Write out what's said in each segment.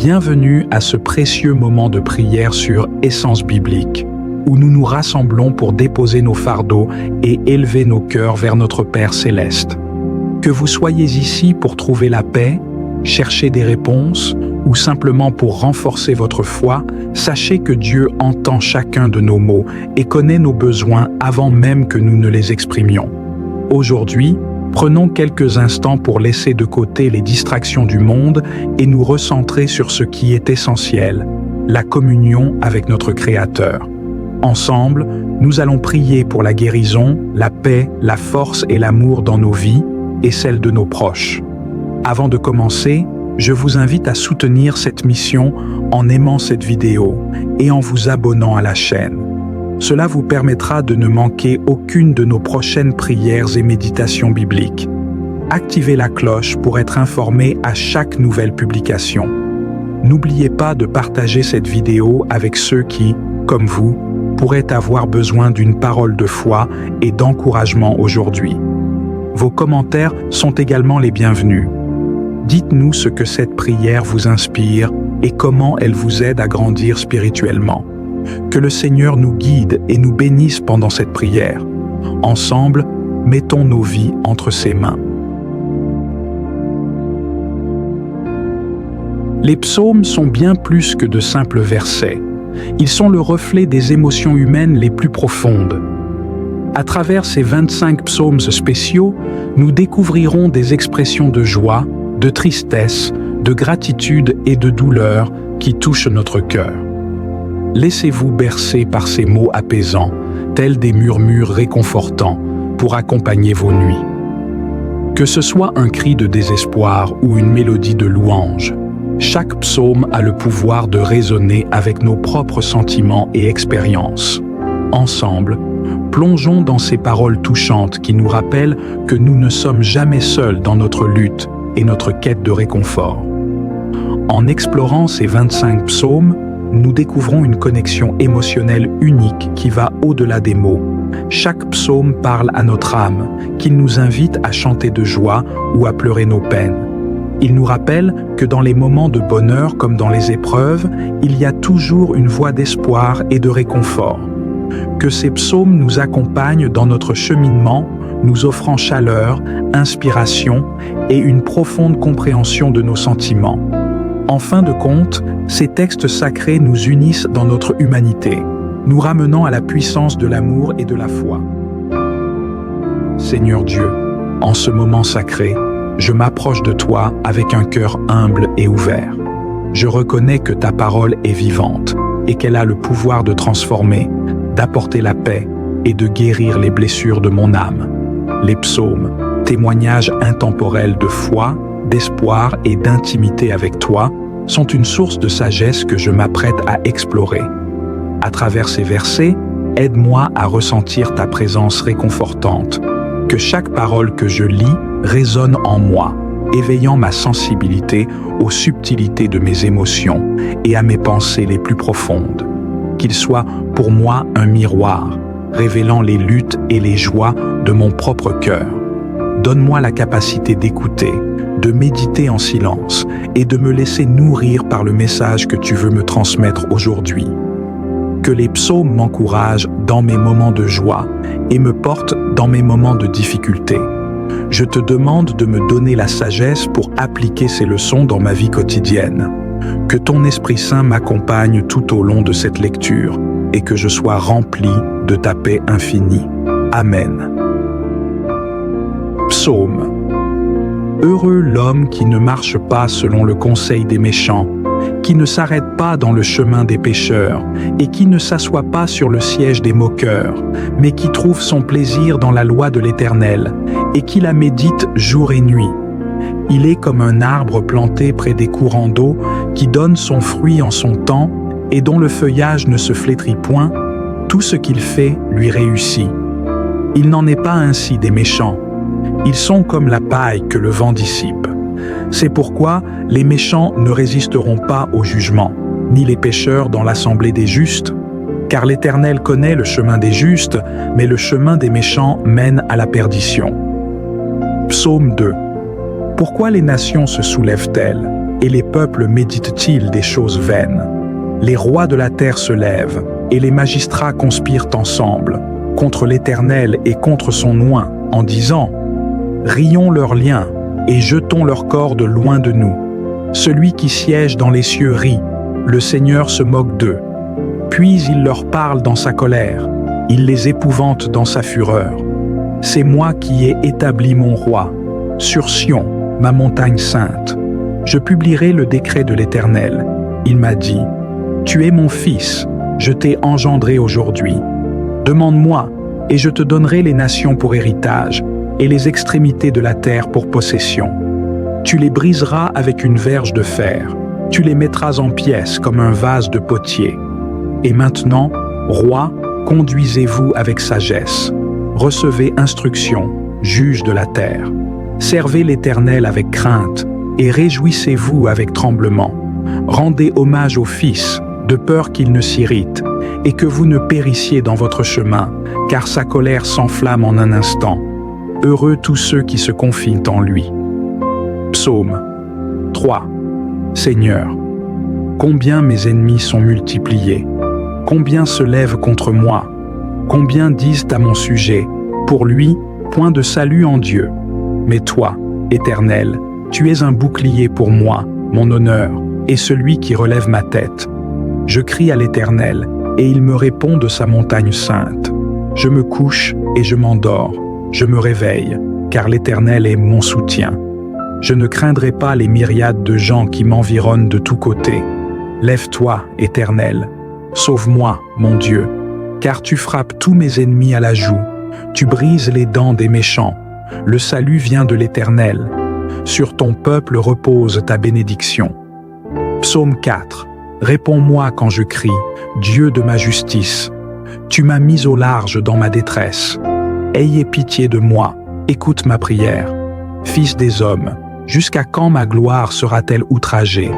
Bienvenue à ce précieux moment de prière sur Essence biblique, où nous nous rassemblons pour déposer nos fardeaux et élever nos cœurs vers notre Père céleste. Que vous soyez ici pour trouver la paix, chercher des réponses ou simplement pour renforcer votre foi, sachez que Dieu entend chacun de nos mots et connaît nos besoins avant même que nous ne les exprimions. Aujourd'hui, prenons quelques instants pour laisser de côté les distractions du monde et nous recentrer sur ce qui est essentiel, la communion avec notre Créateur. Ensemble, nous allons prier pour la guérison, la paix, la force et l'amour dans nos vies et celles de nos proches. Avant de commencer, je vous invite à soutenir cette mission en aimant cette vidéo et en vous abonnant à la chaîne. Cela vous permettra de ne manquer aucune de nos prochaines prières et méditations bibliques. Activez la cloche pour être informé à chaque nouvelle publication. N'oubliez pas de partager cette vidéo avec ceux qui, comme vous, pourraient avoir besoin d'une parole de foi et d'encouragement aujourd'hui. Vos commentaires sont également les bienvenus. Dites-nous ce que cette prière vous inspire et comment elle vous aide à grandir spirituellement. Que le Seigneur nous guide et nous bénisse pendant cette prière. Ensemble, mettons nos vies entre ses mains. Les psaumes sont bien plus que de simples versets. Ils sont le reflet des émotions humaines les plus profondes. À travers ces 25 psaumes spéciaux, nous découvrirons des expressions de joie, de tristesse, de gratitude et de douleur qui touchent notre cœur. Laissez-vous bercer par ces mots apaisants, tels des murmures réconfortants, pour accompagner vos nuits. Que ce soit un cri de désespoir ou une mélodie de louange, chaque psaume a le pouvoir de résonner avec nos propres sentiments et expériences. Ensemble, plongeons dans ces paroles touchantes qui nous rappellent que nous ne sommes jamais seuls dans notre lutte et notre quête de réconfort. En explorant ces 25 psaumes, nous découvrons une connexion émotionnelle unique qui va au-delà des mots. Chaque psaume parle à notre âme, qu'il nous invite à chanter de joie ou à pleurer nos peines. Il nous rappelle que dans les moments de bonheur comme dans les épreuves, il y a toujours une voie d'espoir et de réconfort. Que ces psaumes nous accompagnent dans notre cheminement, nous offrant chaleur, inspiration et une profonde compréhension de nos sentiments. En fin de compte, ces textes sacrés nous unissent dans notre humanité, nous ramenant à la puissance de l'amour et de la foi. Seigneur Dieu, en ce moment sacré, je m'approche de toi avec un cœur humble et ouvert. Je reconnais que ta parole est vivante et qu'elle a le pouvoir de transformer, d'apporter la paix et de guérir les blessures de mon âme. Les psaumes, témoignages intemporels de foi, d'espoir et d'intimité avec toi, sont une source de sagesse que je m'apprête à explorer. À travers ces versets, aide-moi à ressentir ta présence réconfortante. Que chaque parole que je lis résonne en moi, éveillant ma sensibilité aux subtilités de mes émotions et à mes pensées les plus profondes. Qu'il soit pour moi un miroir, révélant les luttes et les joies de mon propre cœur. Donne-moi la capacité d'écouter, de méditer en silence et de me laisser nourrir par le message que tu veux me transmettre aujourd'hui. Que les psaumes m'encouragent dans mes moments de joie et me portent dans mes moments de difficulté. Je te demande de me donner la sagesse pour appliquer ces leçons dans ma vie quotidienne. Que ton Esprit Saint m'accompagne tout au long de cette lecture et que je sois rempli de ta paix infinie. Amen. Psaume. Heureux l'homme qui ne marche pas selon le conseil des méchants, qui ne s'arrête pas dans le chemin des pécheurs et qui ne s'assoit pas sur le siège des moqueurs, mais qui trouve son plaisir dans la loi de l'Éternel et qui la médite jour et nuit. Il est comme un arbre planté près des courants d'eau qui donne son fruit en son temps et dont le feuillage ne se flétrit point. Tout ce qu'il fait lui réussit. Il n'en est pas ainsi des méchants. Ils sont comme la paille que le vent dissipe. C'est pourquoi les méchants ne résisteront pas au jugement, ni les pécheurs dans l'assemblée des justes. Car l'Éternel connaît le chemin des justes, mais le chemin des méchants mène à la perdition. Psaume 2. Pourquoi les nations se soulèvent-elles et les peuples méditent-ils des choses vaines? Les rois de la terre se lèvent, et les magistrats conspirent ensemble, contre l'Éternel et contre son oint, en disant: rions leurs liens, et jetons leurs cordes loin de nous. Celui qui siège dans les cieux rit, le Seigneur se moque d'eux. Puis il leur parle dans sa colère, il les épouvante dans sa fureur. C'est moi qui ai établi mon roi, sur Sion, ma montagne sainte. Je publierai le décret de l'Éternel. Il m'a dit: tu es mon fils, je t'ai engendré aujourd'hui. Demande-moi, et je te donnerai les nations pour héritage, et les extrémités de la terre pour possession. Tu les briseras avec une verge de fer, tu les mettras en pièces comme un vase de potier. Et maintenant, roi, conduisez-vous avec sagesse. Recevez instruction, juge de la terre. Servez l'Éternel avec crainte, et réjouissez-vous avec tremblement. Rendez hommage au Fils, de peur qu'il ne s'irrite, et que vous ne périssiez dans votre chemin, car sa colère s'enflamme en un instant. Heureux tous ceux qui se confient en lui. Psaume 3. Seigneur, combien mes ennemis sont multipliés, combien se lèvent contre moi, combien disent à mon sujet: pour lui, point de salut en Dieu. Mais toi, Éternel, tu es un bouclier pour moi, mon honneur, et celui qui relève ma tête. Je crie à l'Éternel, et il me répond de sa montagne sainte. Je me couche et je m'endors, je me réveille, car l'Éternel est mon soutien. Je ne craindrai pas les myriades de gens qui m'environnent de tous côtés. Lève-toi, Éternel, sauve-moi, mon Dieu, car tu frappes tous mes ennemis à la joue, tu brises les dents des méchants. Le salut vient de l'Éternel. Sur ton peuple repose ta bénédiction. Psaume 4. Réponds-moi quand je crie, Dieu de ma justice. Tu m'as mis au large dans ma détresse. Ayez pitié de moi, écoute ma prière. Fils des hommes, jusqu'à quand ma gloire sera-t-elle outragée?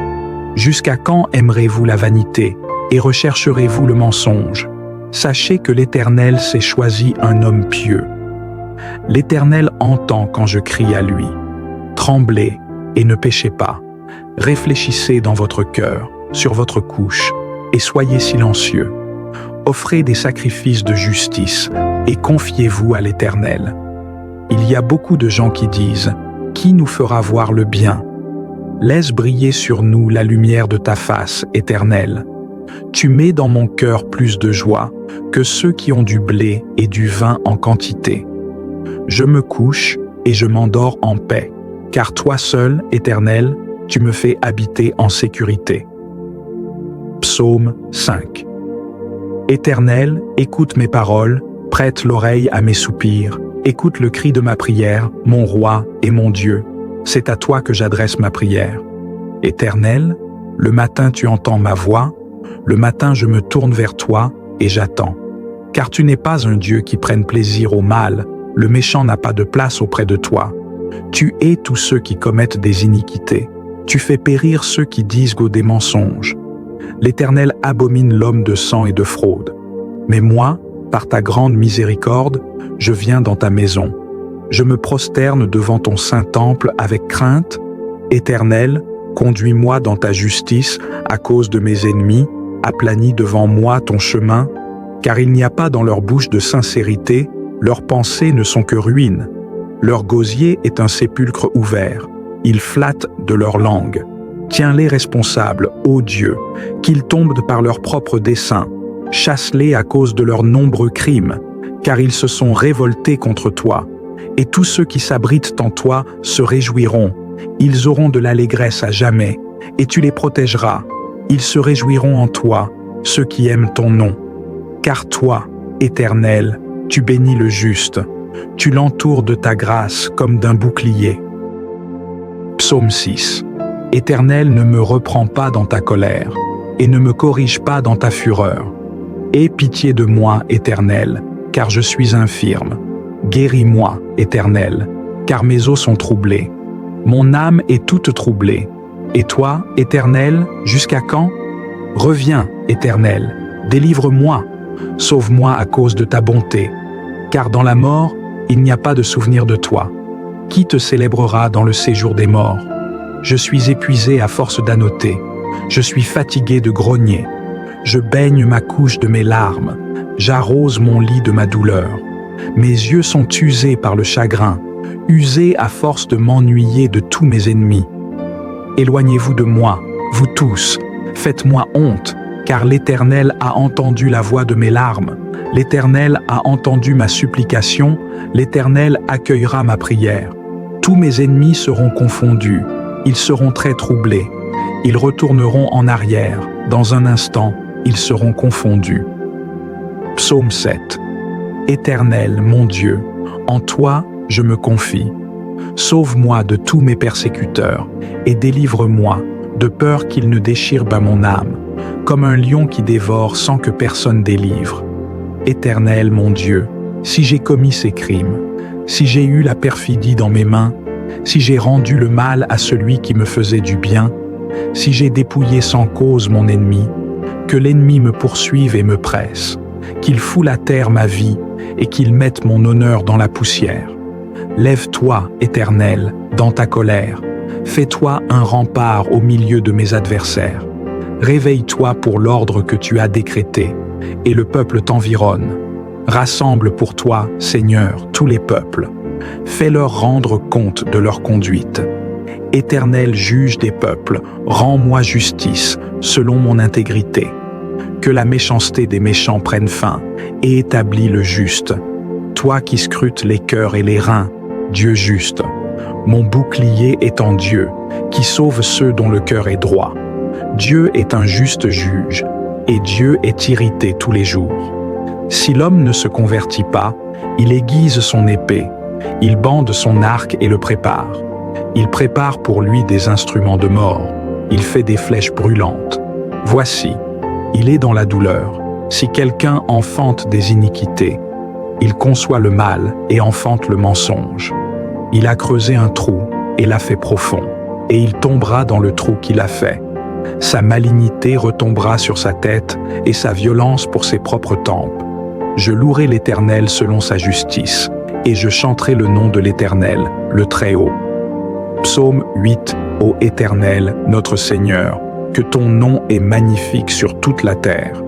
Jusqu'à quand aimerez-vous la vanité et rechercherez-vous le mensonge? Sachez que l'Éternel s'est choisi un homme pieux. L'Éternel entend quand je crie à lui. Tremblez et ne péchez pas. Réfléchissez dans votre cœur, sur votre couche, et soyez silencieux. Offrez des sacrifices de justice et confiez-vous à l'Éternel. Il y a beaucoup de gens qui disent: qui nous fera voir le bien? Laisse briller sur nous la lumière de ta face, Éternel. Tu mets dans mon cœur plus de joie que ceux qui ont du blé et du vin en quantité. Je me couche et je m'endors en paix, car toi seul, Éternel, tu me fais habiter en sécurité. Psaume 5. Éternel, écoute mes paroles, prête l'oreille à mes soupirs, écoute le cri de ma prière, mon roi et mon Dieu. C'est à toi que j'adresse ma prière. Éternel, le matin tu entends ma voix, le matin je me tourne vers toi et j'attends. Car tu n'es pas un Dieu qui prenne plaisir au mal, le méchant n'a pas de place auprès de toi. Tu hais tous ceux qui commettent des iniquités. Tu fais périr ceux qui disent des mensonges. L'Éternel abomine l'homme de sang et de fraude. Mais moi, par ta grande miséricorde, je viens dans ta maison. Je me prosterne devant ton saint temple avec crainte. Éternel, conduis-moi dans ta justice à cause de mes ennemis, aplanis devant moi ton chemin, car il n'y a pas dans leur bouche de sincérité, leurs pensées ne sont que ruine. Leur gosier est un sépulcre ouvert. Ils flattent de leur langue. Tiens-les responsables, ô Dieu, qu'ils tombent par leurs propres desseins. Chasse-les à cause de leurs nombreux crimes, car ils se sont révoltés contre toi. Et tous ceux qui s'abritent en toi se réjouiront. Ils auront de l'allégresse à jamais, et tu les protégeras. Ils se réjouiront en toi, ceux qui aiment ton nom. Car toi, Éternel, tu bénis le juste. Tu l'entoures de ta grâce comme d'un bouclier. Psaume 6. Éternel, ne me reprends pas dans ta colère, et ne me corrige pas dans ta fureur. Aie pitié de moi, Éternel, car je suis infirme. Guéris-moi, Éternel, car mes os sont troublés. Mon âme est toute troublée. Et toi, Éternel, jusqu'à quand? Reviens, Éternel, délivre-moi, sauve-moi à cause de ta bonté. Car dans la mort, il n'y a pas de souvenir de toi. Qui te célébrera dans le séjour des morts? Je suis épuisé à force d'annoter. Je suis fatigué de grogner. Je baigne ma couche de mes larmes. J'arrose mon lit de ma douleur. Mes yeux sont usés par le chagrin, usés à force de m'ennuyer de tous mes ennemis. Éloignez-vous de moi, vous tous. Faites-moi honte, car l'Éternel a entendu la voix de mes larmes. L'Éternel a entendu ma supplication. L'Éternel accueillera ma prière. Tous mes ennemis seront confondus. Ils seront très troublés. Ils retourneront en arrière. Dans un instant, ils seront confondus. Psaume 7. Éternel, mon Dieu, en toi je me confie. Sauve-moi de tous mes persécuteurs et délivre-moi de peur qu'ils ne déchirent bas mon âme, comme un lion qui dévore sans que personne délivre. Éternel, mon Dieu, si j'ai commis ces crimes, si j'ai eu la perfidie dans mes mains, si j'ai rendu le mal à celui qui me faisait du bien, si j'ai dépouillé sans cause mon ennemi, que l'ennemi me poursuive et me presse, qu'il foule à terre ma vie et qu'il mette mon honneur dans la poussière. Lève-toi, Éternel, dans ta colère. Fais-toi un rempart au milieu de mes adversaires. Réveille-toi pour l'ordre que tu as décrété, et le peuple t'environne. Rassemble pour toi, Seigneur, tous les peuples. Fais-leur rendre compte de leur conduite. Éternel juge des peuples, rends-moi justice selon mon intégrité. Que la méchanceté des méchants prenne fin et établis le juste. Toi qui scrutes les cœurs et les reins, Dieu juste. Mon bouclier est en Dieu, qui sauve ceux dont le cœur est droit. Dieu est un juste juge, et Dieu est irrité tous les jours. Si l'homme ne se convertit pas, il aiguise son épée, il bande son arc et le prépare. Il prépare pour lui des instruments de mort, il fait des flèches brûlantes. Voici, il est dans la douleur. Si quelqu'un enfante des iniquités, il conçoit le mal et enfante le mensonge. Il a creusé un trou et l'a fait profond, et il tombera dans le trou qu'il a fait. Sa malignité retombera sur sa tête et sa violence pour ses propres tempes. Je louerai l'Éternel selon sa justice, et je chanterai le nom de l'Éternel, le Très-Haut. Psaume 8. Ô Éternel, notre Seigneur, que ton nom est magnifique sur toute la terre.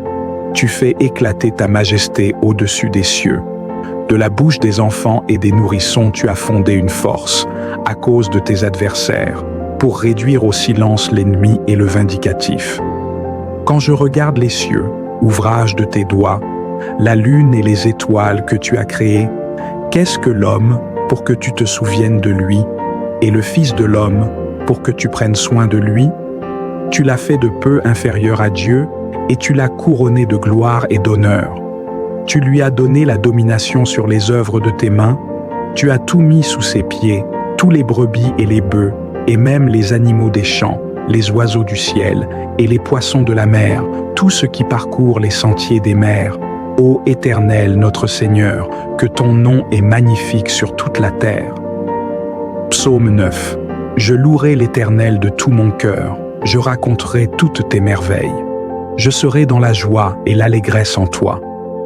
Tu fais éclater ta majesté au-dessus des cieux. De la bouche des enfants et des nourrissons tu as fondé une force, à cause de tes adversaires, pour réduire au silence l'ennemi et le vindicatif. Quand je regarde les cieux, ouvrage de tes doigts, la lune et les étoiles que tu as créées, qu'est-ce que l'homme pour que tu te souviennes de lui, et le Fils de l'homme pour que tu prennes soin de lui? Tu l'as fait de peu inférieur à Dieu, et tu l'as couronné de gloire et d'honneur. Tu lui as donné la domination sur les œuvres de tes mains, tu as tout mis sous ses pieds, tous les brebis et les bœufs, et même les animaux des champs, les oiseaux du ciel, et les poissons de la mer, tout ce qui parcourt les sentiers des mers. Ô Éternel, notre Seigneur, que ton nom est magnifique sur toute la terre. Psaume 9. Je louerai l'Éternel de tout mon cœur, je raconterai toutes tes merveilles. Je serai dans la joie et l'allégresse en toi.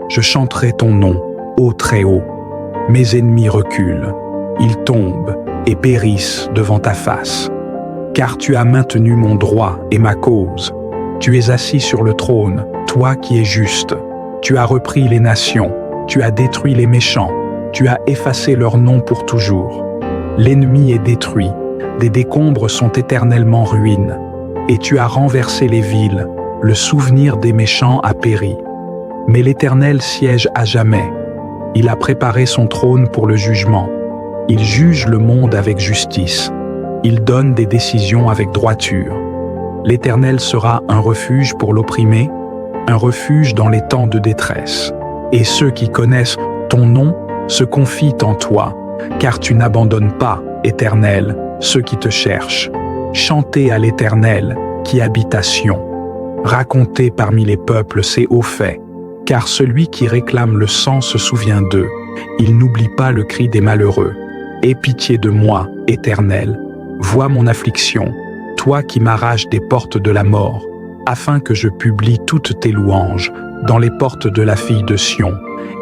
Je chanterai ton nom, ô Très-Haut. Mes ennemis reculent, ils tombent et périssent devant ta face. Car tu as maintenu mon droit et ma cause. Tu es assis sur le trône, toi qui es juste. Tu as repris les nations, tu as détruit les méchants, tu as effacé leur nom pour toujours. L'ennemi est détruit, des décombres sont éternellement ruines. Et tu as renversé les villes, le souvenir des méchants a péri. Mais l'Éternel siège à jamais. Il a préparé son trône pour le jugement. Il juge le monde avec justice. Il donne des décisions avec droiture. L'Éternel sera un refuge pour l'opprimé, un refuge dans les temps de détresse. Et ceux qui connaissent ton nom se confient en toi, car tu n'abandonnes pas, Éternel, ceux qui te cherchent. Chantez à l'Éternel, qui habite à Sion. Racontez parmi les peuples ses hauts faits, car celui qui réclame le sang se souvient d'eux. Il n'oublie pas le cri des malheureux. Aie pitié de moi, Éternel. Vois mon affliction, toi qui m'arraches des portes de la mort, afin que je publie toutes tes louanges dans les portes de la fille de Sion,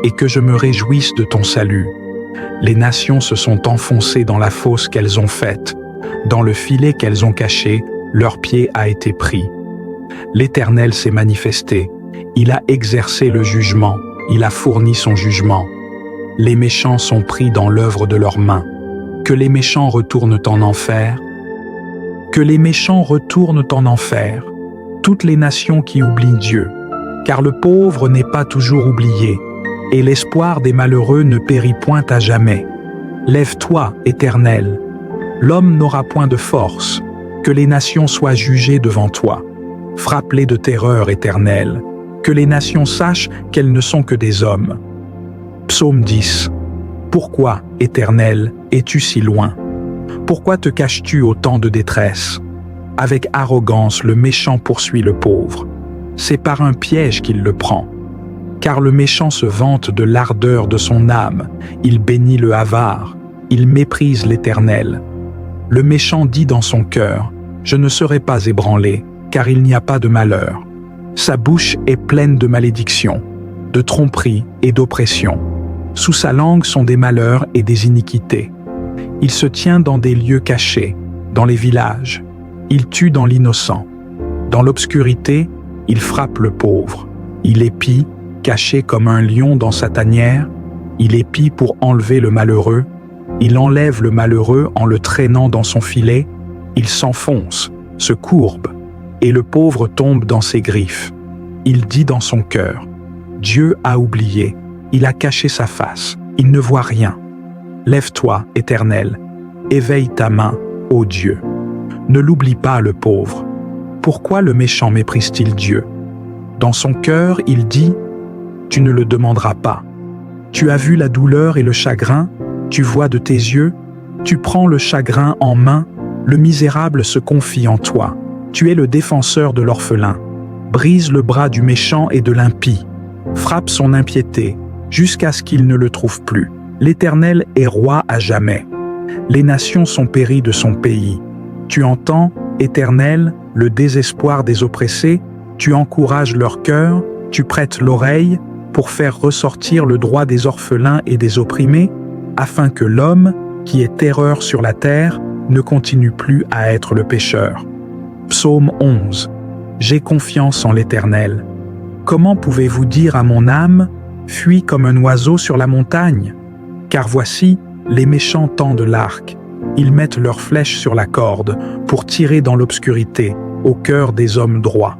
et que je me réjouisse de ton salut. Les nations se sont enfoncées dans la fosse qu'elles ont faite. Dans le filet qu'elles ont caché, leur pied a été pris. L'Éternel s'est manifesté. Il a exercé le jugement. Il a fourni son jugement. Les méchants sont pris dans l'œuvre de leurs mains. Que les méchants retournent en enfer. Que les méchants retournent en enfer. Toutes les nations qui oublient Dieu. Car le pauvre n'est pas toujours oublié, et l'espoir des malheureux ne périt point à jamais. Lève-toi, Éternel. L'homme n'aura point de force. Que les nations soient jugées devant toi. Frappe-les de terreur, Éternel. Que les nations sachent qu'elles ne sont que des hommes. Psaume 10. Pourquoi, Éternel, es-tu si loin? Pourquoi te caches-tu au temps de détresse? Avec arrogance, le méchant poursuit le pauvre. C'est par un piège qu'il le prend. Car le méchant se vante de l'ardeur de son âme. Il bénit le avare. Il méprise l'Éternel. Le méchant dit dans son cœur, « Je ne serai pas ébranlé, car il n'y a pas de malheur. » Sa bouche est pleine de malédictions, de tromperies et d'oppression. Sous sa langue sont des malheurs et des iniquités. Il se tient dans des lieux cachés, dans les villages. Il tue dans l'innocent. Dans l'obscurité, il frappe le pauvre. Il épie, caché comme un lion dans sa tanière. Il épie pour enlever le malheureux. Il enlève le malheureux en le traînant dans son filet. Il s'enfonce, se courbe, et le pauvre tombe dans ses griffes. Il dit dans son cœur, « Dieu a oublié, il a caché sa face, il ne voit rien. Lève-toi, Éternel, éveille ta main, ô Dieu. Ne l'oublie pas, le pauvre. Pourquoi le méchant méprise-t-il Dieu? Dans son cœur, il dit, « Tu ne le demanderas pas. Tu as vu la douleur et le chagrin, tu vois de tes yeux, tu prends le chagrin en main, le misérable se confie en toi. Tu es le défenseur de l'orphelin. Brise le bras du méchant et de l'impie. Frappe son impiété, jusqu'à ce qu'il ne le trouve plus. L'Éternel est roi à jamais. Les nations sont péries de son pays. Tu entends, Éternel, le désespoir des oppressés, tu encourages leur cœur, tu prêtes l'oreille pour faire ressortir le droit des orphelins et des opprimés, afin que l'homme, qui est terreur sur la terre, ne continue plus à être le pécheur. Psaume 11. J'ai confiance en l'Éternel. Comment pouvez-vous dire à mon âme, fuis comme un oiseau sur la montagne? Car voici, les méchants tendent l'arc. Ils mettent leurs flèches sur la corde pour tirer dans l'obscurité, au cœur des hommes droits.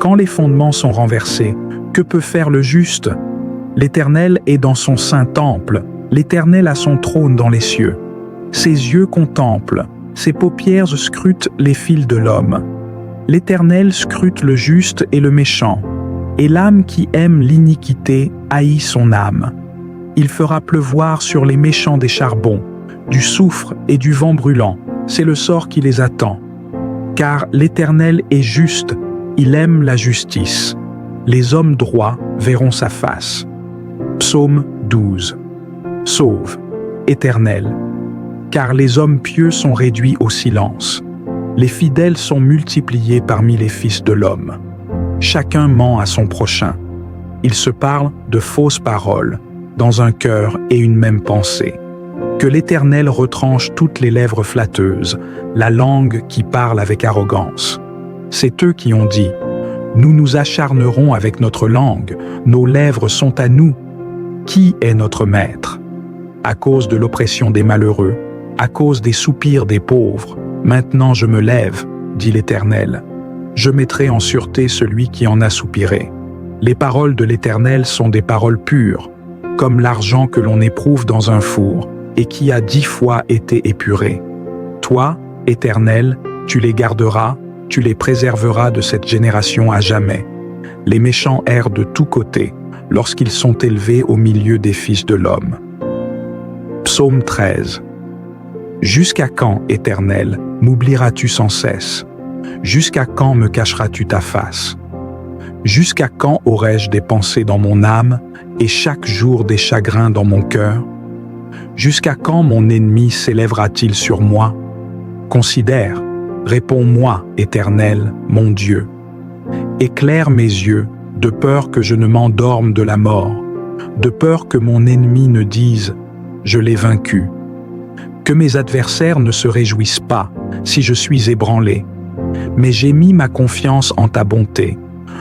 Quand les fondements sont renversés, que peut faire le juste? L'Éternel est dans son saint temple. L'Éternel a son trône dans les cieux. Ses yeux contemplent, ses paupières scrutent les fils de l'homme. L'Éternel scrute le juste et le méchant, et l'âme qui aime l'iniquité haït son âme. Il fera pleuvoir sur les méchants des charbons, du soufre et du vent brûlant, c'est le sort qui les attend. Car l'Éternel est juste, il aime la justice. Les hommes droits verront sa face. Psaume 12. Sauve, Éternel, car les hommes pieux sont réduits au silence. Les fidèles sont multipliés parmi les fils de l'homme. Chacun ment à son prochain. Ils se parlent de fausses paroles, dans un cœur et une même pensée. Que l'Éternel retranche toutes les lèvres flatteuses, la langue qui parle avec arrogance. C'est eux qui ont dit, « Nous nous acharnerons avec notre langue, nos lèvres sont à nous. Qui est notre maître? » À cause de l'oppression des malheureux, à cause des soupirs des pauvres, maintenant je me lève, dit l'Éternel. Je mettrai en sûreté celui qui en a soupiré. Les paroles de l'Éternel sont des paroles pures, comme l'argent que l'on éprouve dans un four, et qui a 10 fois été épuré. Toi, Éternel, tu les garderas, tu les préserveras de cette génération à jamais. Les méchants errent de tous côtés, lorsqu'ils sont élevés au milieu des fils de l'homme. Psaume 13. Jusqu'à quand, Éternel, m'oublieras-tu sans cesse? Jusqu'à quand me cacheras-tu ta face? Jusqu'à quand aurai-je des pensées dans mon âme et chaque jour des chagrins dans mon cœur? Jusqu'à quand mon ennemi s'élèvera-t-il sur moi? Considère, réponds-moi, Éternel, mon Dieu. Éclaire mes yeux, de peur que je ne m'endorme de la mort, de peur que mon ennemi ne dise « Je l'ai vaincu ». Que mes adversaires ne se réjouissent pas si je suis ébranlé. Mais j'ai mis ma confiance en ta bonté.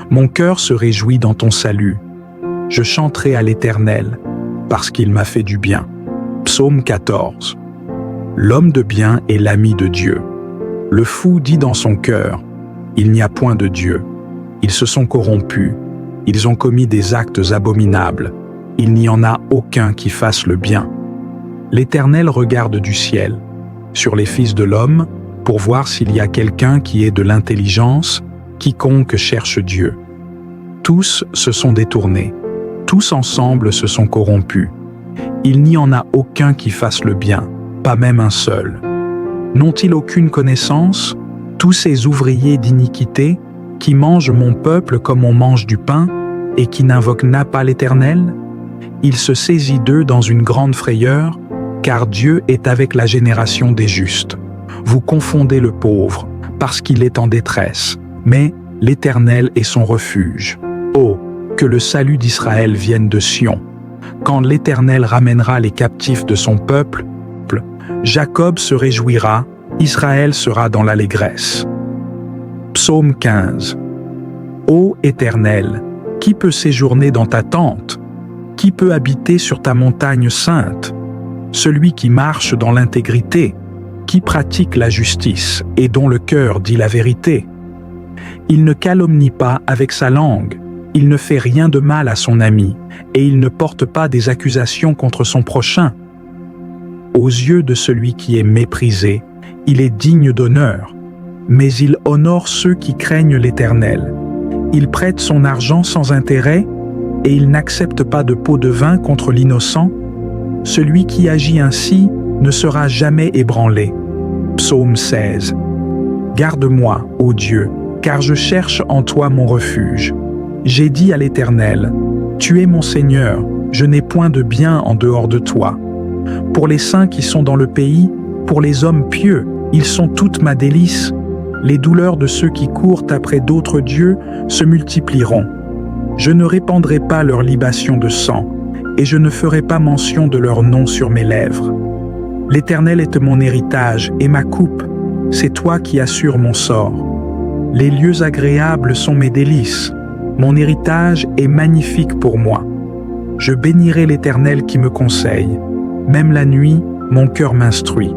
Mon cœur se réjouit dans ton salut. Je chanterai à l'Éternel, parce qu'il m'a fait du bien. Psaume 14. L'homme de bien est l'ami de Dieu. Le fou dit dans son cœur, « Il n'y a point de Dieu. » Ils se sont corrompus. Ils ont commis des actes abominables. Il n'y en a aucun qui fasse le bien. L'Éternel regarde du ciel, sur les fils de l'homme, pour voir s'il y a quelqu'un qui ait de l'intelligence, quiconque cherche Dieu. Tous se sont détournés. Tous ensemble se sont corrompus. Il n'y en a aucun qui fasse le bien, pas même un seul. N'ont-ils aucune connaissance, tous ces ouvriers d'iniquité, qui mangent mon peuple comme on mange du pain, et qui n'invoquent pas l'Éternel? Il se saisit d'eux dans une grande frayeur, car Dieu est avec la génération des justes. Vous confondez le pauvre, parce qu'il est en détresse, mais l'Éternel est son refuge. Oh, que le salut d'Israël vienne de Sion. Quand l'Éternel ramènera les captifs de son peuple, Jacob se réjouira, Israël sera dans l'allégresse. Psaume 15. Ô Éternel, qui peut séjourner dans ta tente? Qui peut habiter sur ta montagne sainte? Celui qui marche dans l'intégrité, qui pratique la justice et dont le cœur dit la vérité. Il ne calomnie pas avec sa langue, il ne fait rien de mal à son ami, et il ne porte pas des accusations contre son prochain. Aux yeux de celui qui est méprisé, il est digne d'honneur, mais il honore ceux qui craignent l'Éternel. Il prête son argent sans intérêt, et il n'accepte pas de pot de vin contre l'innocent. Celui qui agit ainsi ne sera jamais ébranlé. Psaume 16. Garde-moi, ô Dieu, car je cherche en toi mon refuge. J'ai dit à l'Éternel, « Tu es mon Seigneur, je n'ai point de bien en dehors de toi. » Pour les saints qui sont dans le pays, pour les hommes pieux, ils sont toute ma délice. Les douleurs de ceux qui courent après d'autres dieux se multiplieront. Je ne répandrai pas leur libation de sang, et je ne ferai pas mention de leur nom sur mes lèvres. L'Éternel est mon héritage et ma coupe, c'est toi qui assures mon sort. Les lieux agréables sont mes délices, mon héritage est magnifique pour moi. Je bénirai l'Éternel qui me conseille, même la nuit, mon cœur m'instruit.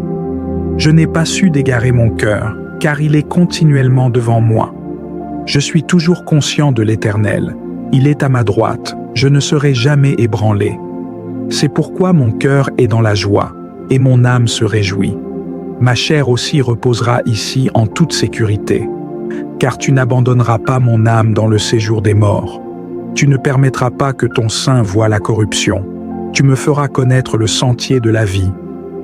Je n'ai pas su d'égarer mon cœur, car il est continuellement devant moi. Je suis toujours conscient de l'Éternel, il est à ma droite, je ne serai jamais ébranlé. C'est pourquoi mon cœur est dans la joie, et mon âme se réjouit. Ma chair aussi reposera ici en toute sécurité, car tu n'abandonneras pas mon âme dans le séjour des morts. Tu ne permettras pas que ton sein voie la corruption. Tu me feras connaître le sentier de la vie.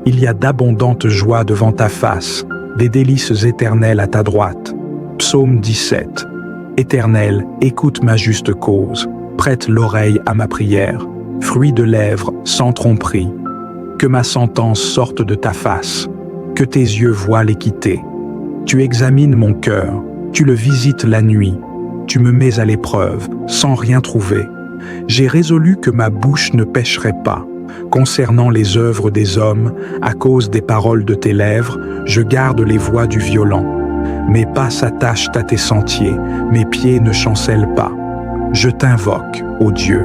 Il y a d'abondantes joies devant ta face, des délices éternelles à ta droite. Psaume 17. Éternel, écoute ma juste cause, prête l'oreille à ma prière, fruit de lèvres sans tromperie. Que ma sentence sorte de ta face, que tes yeux voient l'équité. Tu examines mon cœur, tu le visites la nuit, tu me mets à l'épreuve, sans rien trouver. J'ai résolu que ma bouche ne pécherait pas. Concernant les œuvres des hommes, à cause des paroles de tes lèvres, je garde les voies du violent. Mes pas s'attachent à tes sentiers, mes pieds ne chancellent pas. Je t'invoque, ô Dieu,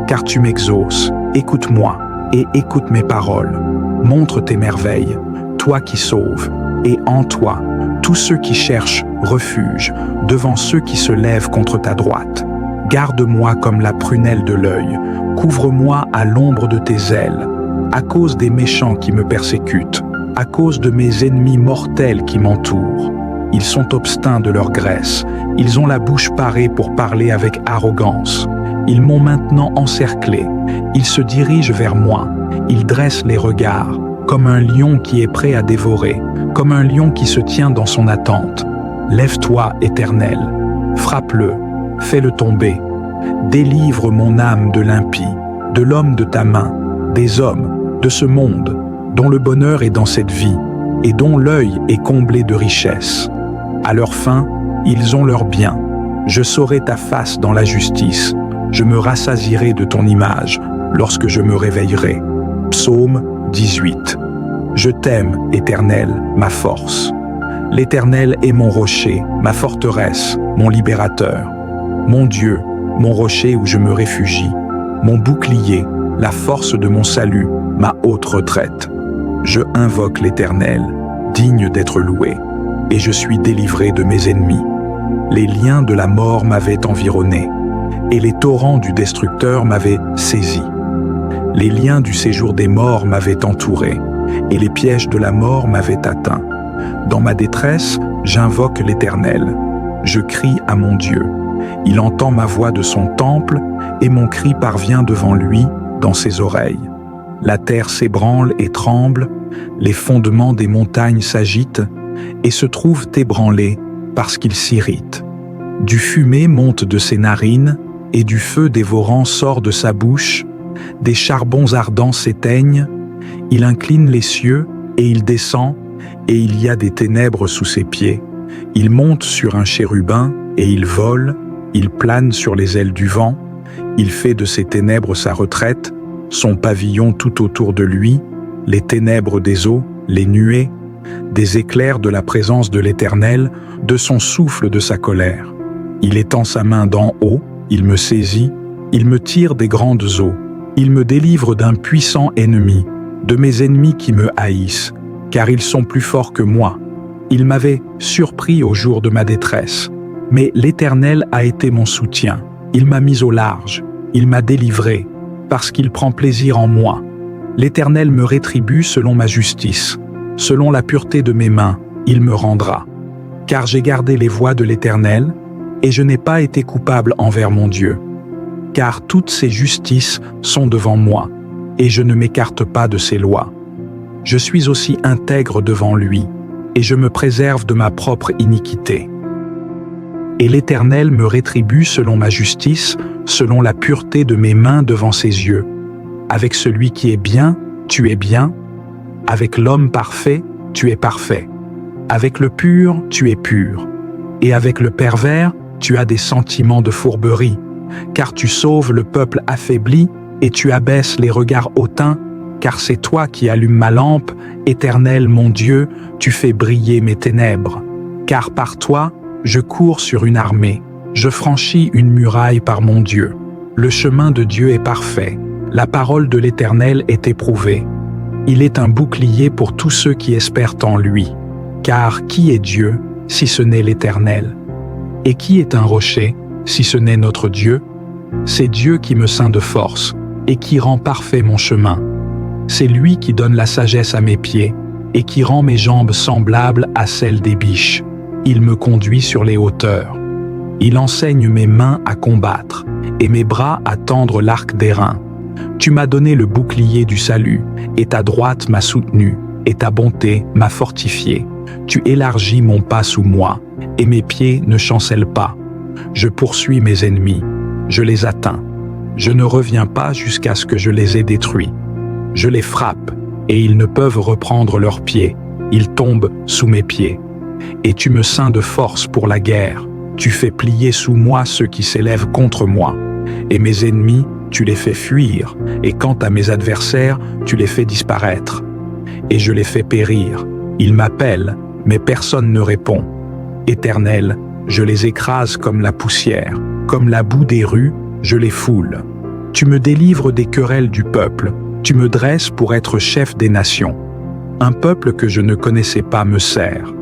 car tu m'exauces, écoute-moi et écoute mes paroles. Montre tes merveilles, toi qui sauves, et en toi, tous ceux qui cherchent refuge devant ceux qui se lèvent contre ta droite. Garde-moi comme la prunelle de l'œil, couvre-moi à l'ombre de tes ailes, à cause des méchants qui me persécutent, à cause de mes ennemis mortels qui m'entourent. Ils sont obstinats de leur graisse, ils ont la bouche parée pour parler avec arrogance. Ils m'ont maintenant encerclé, ils se dirigent vers moi, ils dressent les regards, comme un lion qui est prêt à dévorer, comme un lion qui se tient dans son attente. Lève-toi, Éternel, frappe-le, fais-le tomber. Délivre mon âme de l'impie, de l'homme de ta main, des hommes, de ce monde, dont le bonheur est dans cette vie, et dont l'œil est comblé de richesses. À leur fin, ils ont leur bien. Je saurai ta face dans la justice. Je me rassasierai de ton image lorsque je me réveillerai. Psaume 18. Je t'aime, Éternel, ma force. L'Éternel est mon rocher, ma forteresse, mon libérateur. Mon Dieu, mon rocher où je me réfugie, mon bouclier, la force de mon salut, ma haute retraite. Je invoque l'Éternel, digne d'être loué, et je suis délivré de mes ennemis. Les liens de la mort m'avaient environné, et les torrents du destructeur m'avaient saisi. Les liens du séjour des morts m'avaient entouré, et les pièges de la mort m'avaient atteint. Dans ma détresse, j'invoque l'Éternel. Je crie à mon Dieu. Il entend ma voix de son temple, et mon cri parvient devant lui, dans ses oreilles. La terre s'ébranle et tremble, les fondements des montagnes s'agitent, et se trouvent ébranlés parce qu'il s'irrite. Du fumée monte de ses narines, et du feu dévorant sort de sa bouche. Des charbons ardents s'éteignent, il incline les cieux, et il descend, et il y a des ténèbres sous ses pieds. Il monte sur un chérubin, et il vole, il plane sur les ailes du vent, il fait de ses ténèbres sa retraite, son pavillon tout autour de lui, les ténèbres des eaux, les nuées, des éclairs de la présence de l'Éternel, de son souffle de sa colère. Il étend sa main d'en haut, il me saisit, il me tire des grandes eaux, il me délivre d'un puissant ennemi, de mes ennemis qui me haïssent, car ils sont plus forts que moi. Il m'avait surpris au jour de ma détresse, mais l'Éternel a été mon soutien. Il m'a mis au large, il m'a délivré, parce qu'il prend plaisir en moi. L'Éternel me rétribue selon ma justice, selon la pureté de mes mains, il me rendra. Car j'ai gardé les voies de l'Éternel, et je n'ai pas été coupable envers mon Dieu. Car toutes ses justices sont devant moi, et je ne m'écarte pas de ses lois. Je suis aussi intègre devant lui, et je me préserve de ma propre iniquité. Et l'Éternel me rétribue selon ma justice, selon la pureté de mes mains devant ses yeux. Avec celui qui est bien, tu es bien. Avec l'homme parfait, tu es parfait. Avec le pur, tu es pur. Et avec le pervers, tu as des sentiments de fourberie, car tu sauves le peuple affaibli et tu abaisses les regards hautains, car c'est toi qui allumes ma lampe, Éternel mon Dieu, tu fais briller mes ténèbres. Car par toi, je cours sur une armée, je franchis une muraille par mon Dieu. Le chemin de Dieu est parfait, la parole de l'Éternel est éprouvée. Il est un bouclier pour tous ceux qui espèrent en lui. Car qui est Dieu, si ce n'est l'Éternel? Et qui est un rocher, si ce n'est notre Dieu? C'est Dieu qui me ceint de force, et qui rend parfait mon chemin. C'est lui qui donne la sagesse à mes pieds, et qui rend mes jambes semblables à celles des biches. Il me conduit sur les hauteurs. Il enseigne mes mains à combattre, et mes bras à tendre l'arc d'airain. Tu m'as donné le bouclier du salut, et ta droite m'a soutenu, et ta bonté m'a fortifié. Tu élargis mon pas sous moi, et mes pieds ne chancellent pas. Je poursuis mes ennemis, je les atteins. Je ne reviens pas jusqu'à ce que je les ai détruits. Je les frappe, et ils ne peuvent reprendre leurs pieds. Ils tombent sous mes pieds. Et tu me ceins de force pour la guerre. Tu fais plier sous moi ceux qui s'élèvent contre moi. Et mes ennemis, tu les fais fuir. Et quant à mes adversaires, tu les fais disparaître. Et je les fais périr. Ils m'appellent, mais personne ne répond. Éternel, je les écrase comme la poussière. Comme la boue des rues, je les foule. Tu me délivres des querelles du peuple. Tu me dresses pour être chef des nations. Un peuple que je ne connaissais pas me sert.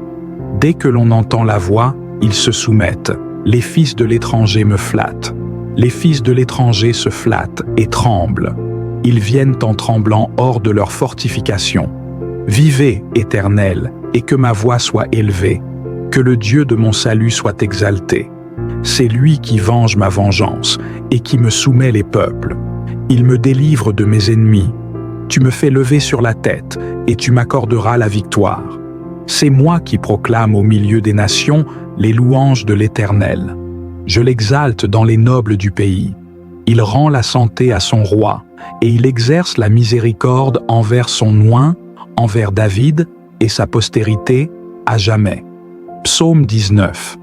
Dès que l'on entend la voix, ils se soumettent. Les fils de l'étranger me flattent. Les fils de l'étranger se flattent et tremblent. Ils viennent en tremblant hors de leur fortification. Vivez, Éternel, et que ma voix soit élevée. Que le Dieu de mon salut soit exalté. C'est lui qui venge ma vengeance et qui me soumet les peuples. Il me délivre de mes ennemis. Tu me fais lever sur la tête et tu m'accorderas la victoire. C'est moi qui proclame au milieu des nations les louanges de l'Éternel. Je l'exalte dans les nobles du pays. Il rend la santé à son roi, et il exerce la miséricorde envers son oint, envers David et sa postérité, à jamais. Psaume 19.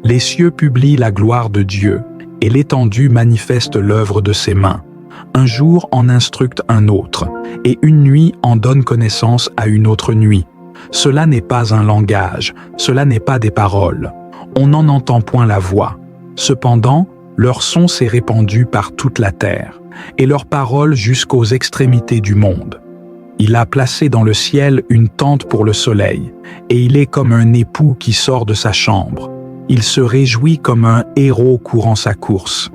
Les cieux publient la gloire de Dieu, et l'étendue manifeste l'œuvre de ses mains. Un jour en instructe un autre, et une nuit en donne connaissance à une autre nuit. Cela n'est pas un langage, cela n'est pas des paroles. On n'en entend point la voix. Cependant, leur son s'est répandu par toute la terre, et leurs paroles jusqu'aux extrémités du monde. Il a placé dans le ciel une tente pour le soleil, et il est comme un époux qui sort de sa chambre. Il se réjouit comme un héros courant sa course.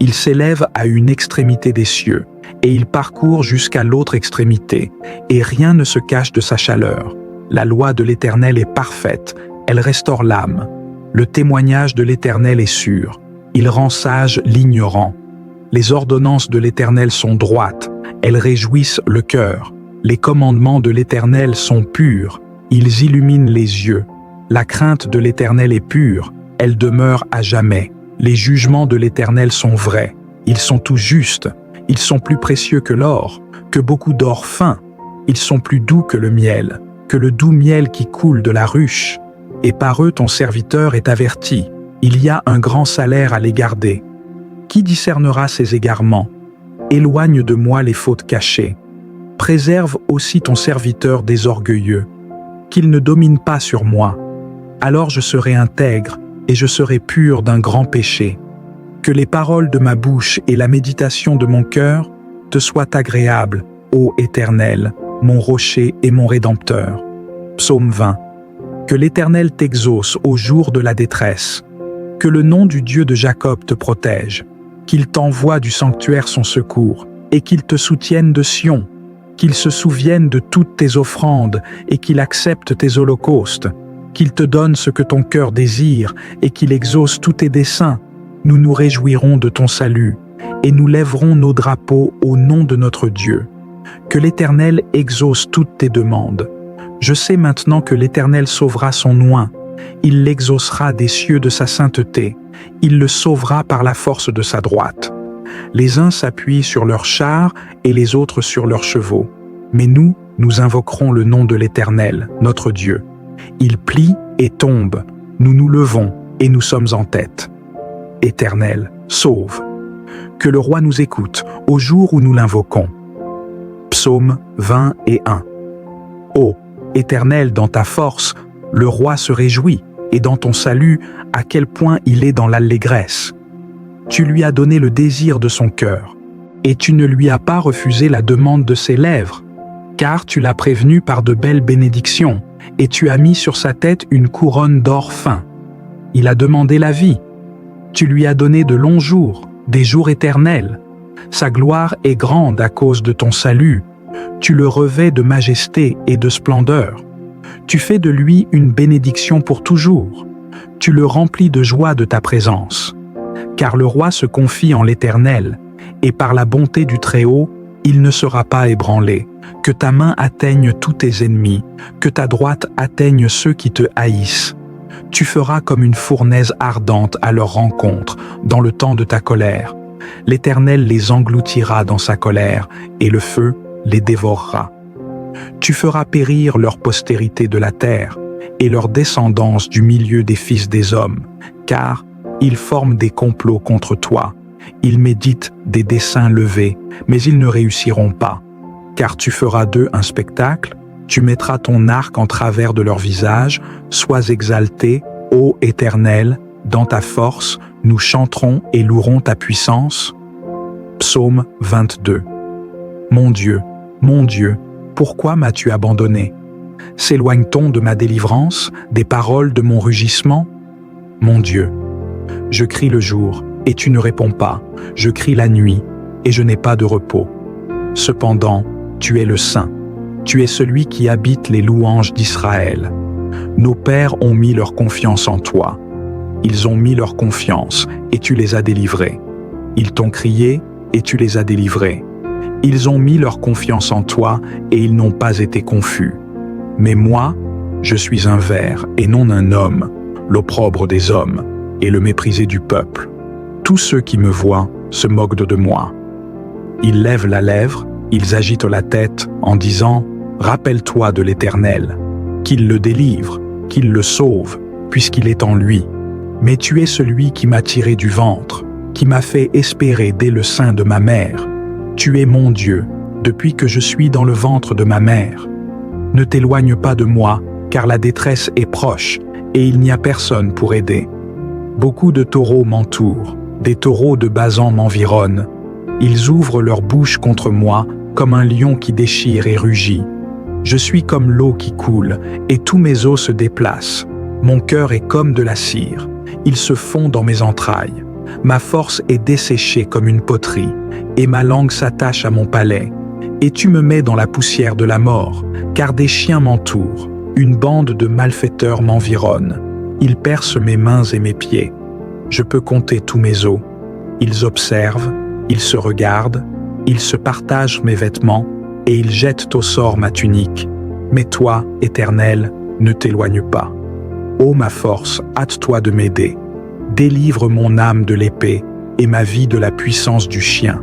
Il s'élève à une extrémité des cieux, et il parcourt jusqu'à l'autre extrémité, et rien ne se cache de sa chaleur. La loi de l'Éternel est parfaite, elle restaure l'âme. Le témoignage de l'Éternel est sûr, il rend sage l'ignorant. Les ordonnances de l'Éternel sont droites, elles réjouissent le cœur. Les commandements de l'Éternel sont purs, ils illuminent les yeux. La crainte de l'Éternel est pure, elle demeure à jamais. Les jugements de l'Éternel sont vrais, ils sont tout justes, ils sont plus précieux que l'or, que beaucoup d'or fin. Ils sont plus doux que le miel, que le doux miel qui coule de la ruche. Et par eux ton serviteur est averti. Il y a un grand salaire à les garder. Qui discernera ces égarements? Éloigne de moi les fautes cachées. Préserve aussi ton serviteur des orgueilleux, qu'il ne domine pas sur moi. Alors je serai intègre et je serai pur d'un grand péché. Que les paroles de ma bouche et la méditation de mon cœur te soient agréables, ô Éternel, mon rocher et mon Rédempteur. Psaume 20. Que l'Éternel t'exauce au jour de la détresse. Que le nom du Dieu de Jacob te protège. Qu'il t'envoie du sanctuaire son secours et qu'il te soutienne de Sion. Qu'il se souvienne de toutes tes offrandes et qu'il accepte tes holocaustes. Qu'il te donne ce que ton cœur désire et qu'il exauce tous tes desseins. Nous nous réjouirons de ton salut et nous lèverons nos drapeaux au nom de notre Dieu. Que l'Éternel exauce toutes tes demandes. Je sais maintenant que l'Éternel sauvera son oint. Il l'exaucera des cieux de sa sainteté. Il le sauvera par la force de sa droite. Les uns s'appuient sur leurs chars et les autres sur leurs chevaux. Mais nous, nous invoquerons le nom de l'Éternel, notre Dieu. Il plie et tombe. Nous nous levons et nous sommes en tête. Éternel, sauve. Que le roi nous écoute au jour où nous l'invoquons. Psaume 21. Ô Éternel, dans ta force, le roi se réjouit, et dans ton salut, à quel point il est dans l'allégresse. Tu lui as donné le désir de son cœur, et tu ne lui as pas refusé la demande de ses lèvres, car tu l'as prévenu par de belles bénédictions, et tu as mis sur sa tête une couronne d'or fin. Il a demandé la vie. Tu lui as donné de longs jours, des jours éternels. Sa gloire est grande à cause de ton salut. Tu le revêts de majesté et de splendeur. Tu fais de lui une bénédiction pour toujours. Tu le remplis de joie de ta présence. Car le roi se confie en l'Éternel, et par la bonté du Très-Haut, il ne sera pas ébranlé. Que ta main atteigne tous tes ennemis, que ta droite atteigne ceux qui te haïssent. Tu feras comme une fournaise ardente à leur rencontre, dans le temps de ta colère. L'Éternel les engloutira dans sa colère, et le feu les dévorera. Tu feras périr leur postérité de la terre, et leur descendance du milieu des fils des hommes, car ils forment des complots contre toi. Ils méditent des desseins levés, mais ils ne réussiront pas. Car tu feras d'eux un spectacle, tu mettras ton arc en travers de leur visage, sois exalté, ô Éternel, dans ta force, nous chanterons et louerons ta puissance. Psaume 22. Mon Dieu, pourquoi m'as-tu abandonné? S'éloigne-t-on de ma délivrance, des paroles de mon rugissement? Mon Dieu, je crie le jour, et tu ne réponds pas. Je crie la nuit, et je n'ai pas de repos. Cependant, tu es le Saint. Tu es celui qui habite les louanges d'Israël. Nos pères ont mis leur confiance en toi. Ils ont mis leur confiance, et tu les as délivrés. Ils t'ont crié, et tu les as délivrés. Ils ont mis leur confiance en toi, et ils n'ont pas été confus. Mais moi, je suis un ver, et non un homme, l'opprobre des hommes, et le méprisé du peuple. Tous ceux qui me voient se moquent de moi. Ils lèvent la lèvre, ils agitent la tête en disant « Rappelle-toi de l'Éternel, qu'il le délivre, qu'il le sauve, puisqu'il est en lui. Mais tu es celui qui m'a tiré du ventre, qui m'a fait espérer dès le sein de ma mère. Tu es mon Dieu, depuis que je suis dans le ventre de ma mère. Ne t'éloigne pas de moi, car la détresse est proche, et il n'y a personne pour aider. Beaucoup de taureaux m'entourent, des taureaux de Basan m'environnent. Ils ouvrent leur bouche contre moi, comme un lion qui déchire et rugit. Je suis comme l'eau qui coule, et tous mes os se déplacent. Mon cœur est comme de la cire, il se fond dans mes entrailles. Ma force est desséchée comme une poterie, et ma langue s'attache à mon palais. Et tu me mets dans la poussière de la mort, car des chiens m'entourent, une bande de malfaiteurs m'environne. Ils percent mes mains et mes pieds. Je peux compter tous mes os. Ils observent, ils se regardent, ils se partagent mes vêtements, et ils jettent au sort ma tunique. Mais toi, Éternel, ne t'éloigne pas. Ô ma force, hâte-toi de m'aider. Délivre mon âme de l'épée et ma vie de la puissance du chien.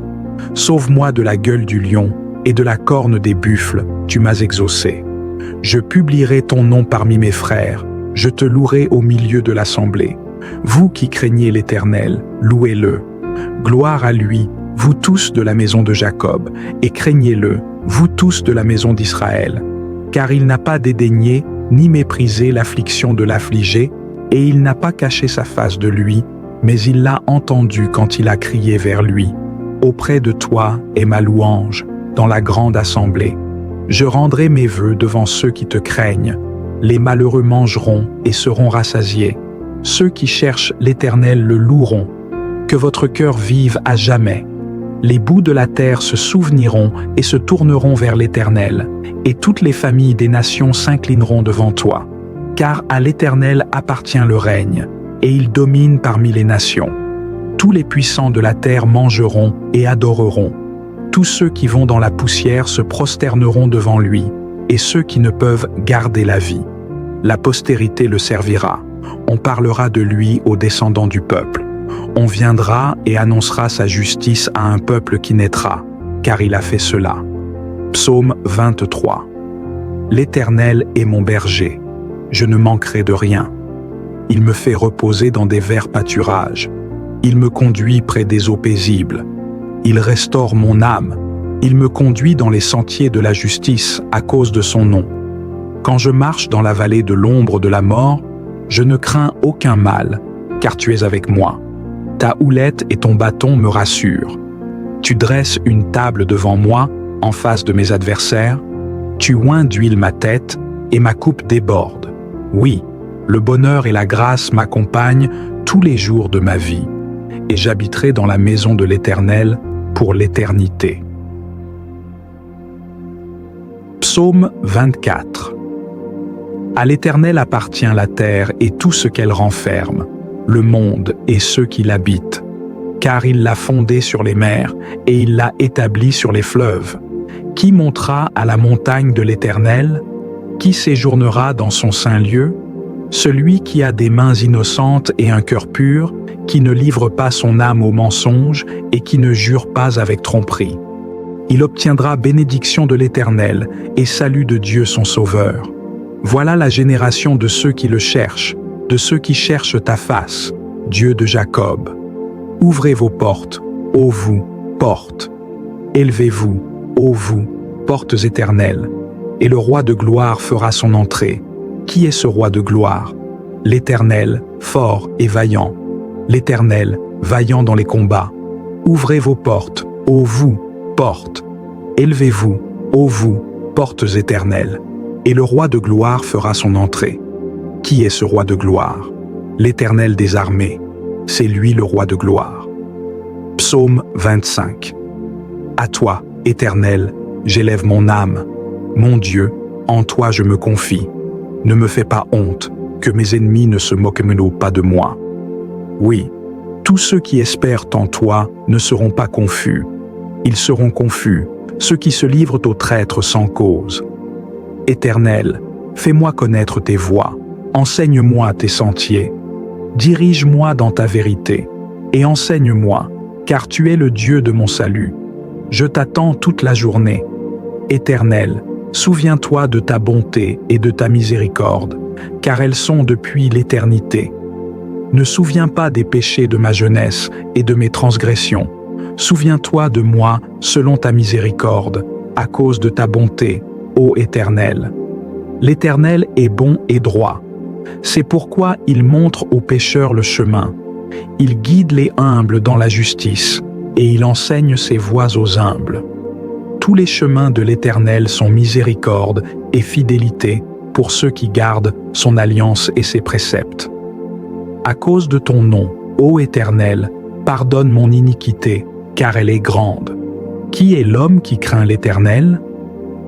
Sauve-moi de la gueule du lion et de la corne des buffles, tu m'as exaucé. Je publierai ton nom parmi mes frères, je te louerai au milieu de l'assemblée. Vous qui craignez l'Éternel, louez-le. Gloire à lui, vous tous de la maison de Jacob, et craignez-le, vous tous de la maison d'Israël. Car il n'a pas dédaigné ni méprisé l'affliction de l'affligé, et il n'a pas caché sa face de lui, mais il l'a entendu quand il a crié vers lui. Auprès de toi est ma louange, dans la grande assemblée. Je rendrai mes vœux devant ceux qui te craignent. Les malheureux mangeront et seront rassasiés. Ceux qui cherchent l'Éternel le loueront. Que votre cœur vive à jamais. Les bouts de la terre se souveniront et se tourneront vers l'Éternel, et toutes les familles des nations s'inclineront devant toi. Car à l'Éternel appartient le règne, et il domine parmi les nations. Tous les puissants de la terre mangeront et adoreront. Tous ceux qui vont dans la poussière se prosterneront devant lui, et ceux qui ne peuvent garder la vie. La postérité le servira. On parlera de lui aux descendants du peuple. On viendra et annoncera sa justice à un peuple qui naîtra, car il a fait cela. Psaume 23. L'Éternel est mon berger. Je ne manquerai de rien. Il me fait reposer dans des verts pâturages. Il me conduit près des eaux paisibles. Il restaure mon âme. Il me conduit dans les sentiers de la justice à cause de son nom. Quand je marche dans la vallée de l'ombre de la mort, je ne crains aucun mal, car tu es avec moi. Ta houlette et ton bâton me rassurent. Tu dresses une table devant moi, en face de mes adversaires. Tu oins d'huile ma tête, et ma coupe déborde. Oui, le bonheur et la grâce m'accompagnent tous les jours de ma vie, et j'habiterai dans la maison de l'Éternel pour l'éternité. Psaume 24. À l'Éternel appartient la terre et tout ce qu'elle renferme, le monde et ceux qui l'habitent, car il l'a fondée sur les mers et il l'a établie sur les fleuves. Qui montera à la montagne de l'Éternel? Qui séjournera dans son saint lieu? Celui qui a des mains innocentes et un cœur pur, qui ne livre pas son âme au mensonge et qui ne jure pas avec tromperie. Il obtiendra bénédiction de l'Éternel et salut de Dieu son Sauveur. Voilà la génération de ceux qui le cherchent, de ceux qui cherchent ta face, Dieu de Jacob. Ouvrez vos portes, ô vous, portes. Élevez-vous, ô vous, portes éternelles, et le roi de gloire fera son entrée. Qui est ce roi de gloire? L'Éternel, fort et vaillant. L'Éternel, vaillant dans les combats. Ouvrez vos portes, ô vous, portes. Élevez-vous, ô vous, portes éternelles, et le roi de gloire fera son entrée. Qui est ce roi de gloire? L'Éternel des armées, c'est lui le roi de gloire. Psaume 25. À toi, Éternel, j'élève mon âme. Mon Dieu, en toi je me confie. Ne me fais pas honte, que mes ennemis ne se moquent pas de moi. Oui, tous ceux qui espèrent en toi ne seront pas confus. Ils seront confus, ceux qui se livrent aux traîtres sans cause. Éternel, fais-moi connaître tes voies, enseigne-moi tes sentiers. Dirige-moi dans ta vérité, et enseigne-moi, car tu es le Dieu de mon salut. Je t'attends toute la journée. Éternel, souviens-toi de ta bonté et de ta miséricorde, car elles sont depuis l'éternité. Ne souviens pas des péchés de ma jeunesse et de mes transgressions. Souviens-toi de moi selon ta miséricorde, à cause de ta bonté, ô Éternel. L'Éternel est bon et droit. C'est pourquoi il montre aux pécheurs le chemin. Il guide les humbles dans la justice, et il enseigne ses voies aux humbles. Tous les chemins de l'Éternel sont miséricorde et fidélité pour ceux qui gardent son alliance et ses préceptes. À cause de ton nom, ô Éternel, pardonne mon iniquité, car elle est grande. Qui est l'homme qui craint l'Éternel?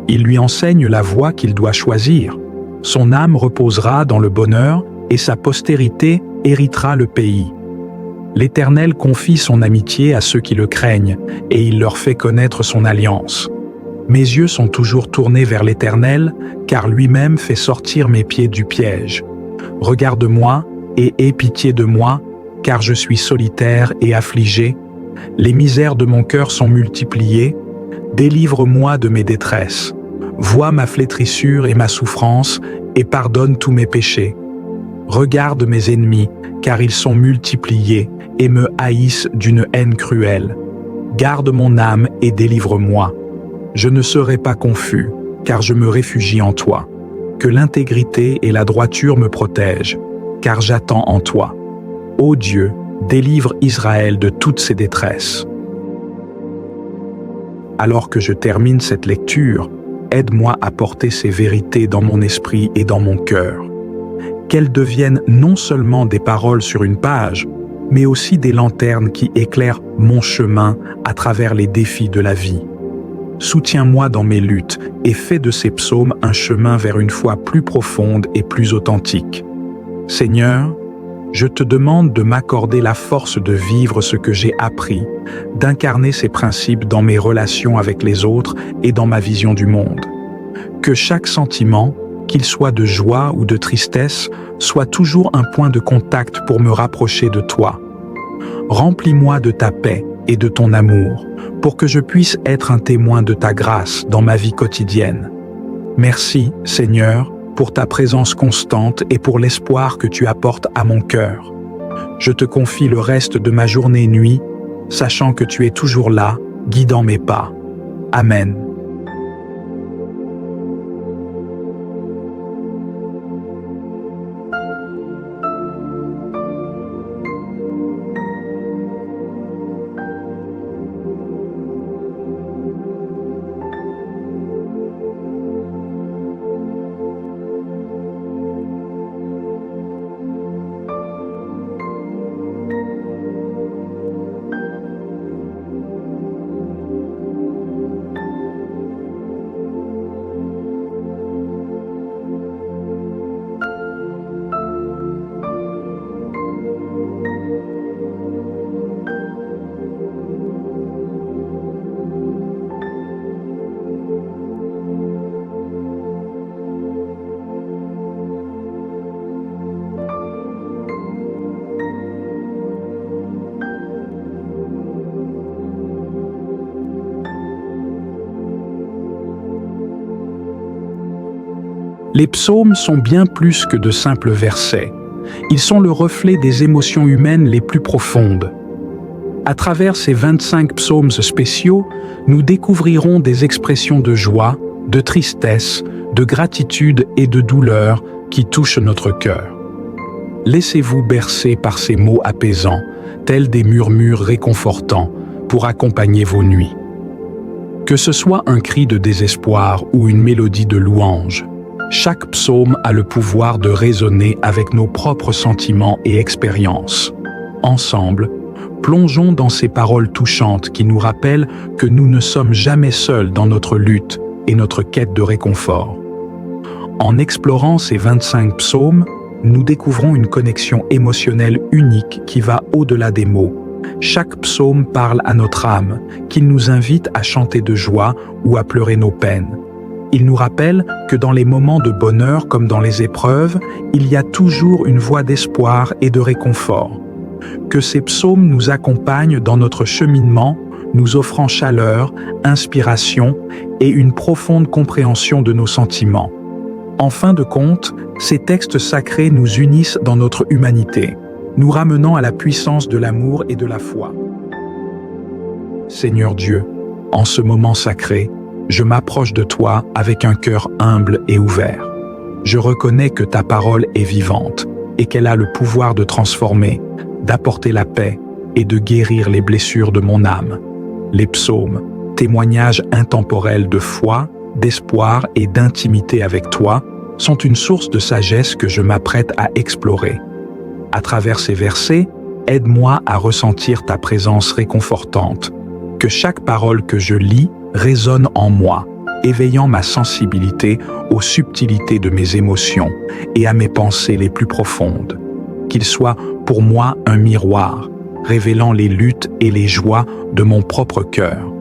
Il lui enseigne la voie qu'il doit choisir. Son âme reposera dans le bonheur et sa postérité héritera le pays. L'Éternel confie son amitié à ceux qui le craignent et il leur fait connaître son alliance. Mes yeux sont toujours tournés vers l'Éternel, car lui-même fait sortir mes pieds du piège. Regarde-moi et aie pitié de moi, car je suis solitaire et affligé. Les misères de mon cœur sont multipliées. Délivre-moi de mes détresses. Vois ma flétrissure et ma souffrance, et pardonne tous mes péchés. Regarde mes ennemis, car ils sont multipliés, et me haïssent d'une haine cruelle. Garde mon âme et délivre-moi. Je ne serai pas confus, car je me réfugie en toi. Que l'intégrité et la droiture me protègent, car j'attends en toi. Ô Dieu, délivre Israël de toutes ses détresses. Alors que je termine cette lecture, aide-moi à porter ces vérités dans mon esprit et dans mon cœur. Qu'elles deviennent non seulement des paroles sur une page, mais aussi des lanternes qui éclairent mon chemin à travers les défis de la vie. Soutiens-moi dans mes luttes et fais de ces psaumes un chemin vers une foi plus profonde et plus authentique. Seigneur, je te demande de m'accorder la force de vivre ce que j'ai appris, d'incarner ces principes dans mes relations avec les autres et dans ma vision du monde. Que chaque sentiment, qu'il soit de joie ou de tristesse, soit toujours un point de contact pour me rapprocher de toi. Remplis-moi de ta paix et de ton amour, pour que je puisse être un témoin de ta grâce dans ma vie quotidienne. Merci, Seigneur, pour ta présence constante et pour l'espoir que tu apportes à mon cœur. Je te confie le reste de ma journée et nuit, sachant que tu es toujours là, guidant mes pas. Amen. Les psaumes sont bien plus que de simples versets. Ils sont le reflet des émotions humaines les plus profondes. À travers ces 25 psaumes spéciaux, nous découvrirons des expressions de joie, de tristesse, de gratitude et de douleur qui touchent notre cœur. Laissez-vous bercer par ces mots apaisants, tels des murmures réconfortants, pour accompagner vos nuits. Que ce soit un cri de désespoir ou une mélodie de louange, chaque psaume a le pouvoir de résonner avec nos propres sentiments et expériences. Ensemble, plongeons dans ces paroles touchantes qui nous rappellent que nous ne sommes jamais seuls dans notre lutte et notre quête de réconfort. En explorant ces 25 psaumes, nous découvrons une connexion émotionnelle unique qui va au-delà des mots. Chaque psaume parle à notre âme, qu'il nous invite à chanter de joie ou à pleurer nos peines. Il nous rappelle que dans les moments de bonheur comme dans les épreuves, il y a toujours une voie d'espoir et de réconfort. Que ces psaumes nous accompagnent dans notre cheminement, nous offrant chaleur, inspiration et une profonde compréhension de nos sentiments. En fin de compte, ces textes sacrés nous unissent dans notre humanité, nous ramenant à la puissance de l'amour et de la foi. Seigneur Dieu, en ce moment sacré, je m'approche de toi avec un cœur humble et ouvert. Je reconnais que ta parole est vivante et qu'elle a le pouvoir de transformer, d'apporter la paix et de guérir les blessures de mon âme. Les psaumes, témoignages intemporels de foi, d'espoir et d'intimité avec toi, sont une source de sagesse que je m'apprête à explorer. À travers ces versets, aide-moi à ressentir ta présence réconfortante. Que chaque parole que je lis résonne en moi, éveillant ma sensibilité aux subtilités de mes émotions et à mes pensées les plus profondes. Qu'il soit pour moi un miroir, révélant les luttes et les joies de mon propre cœur.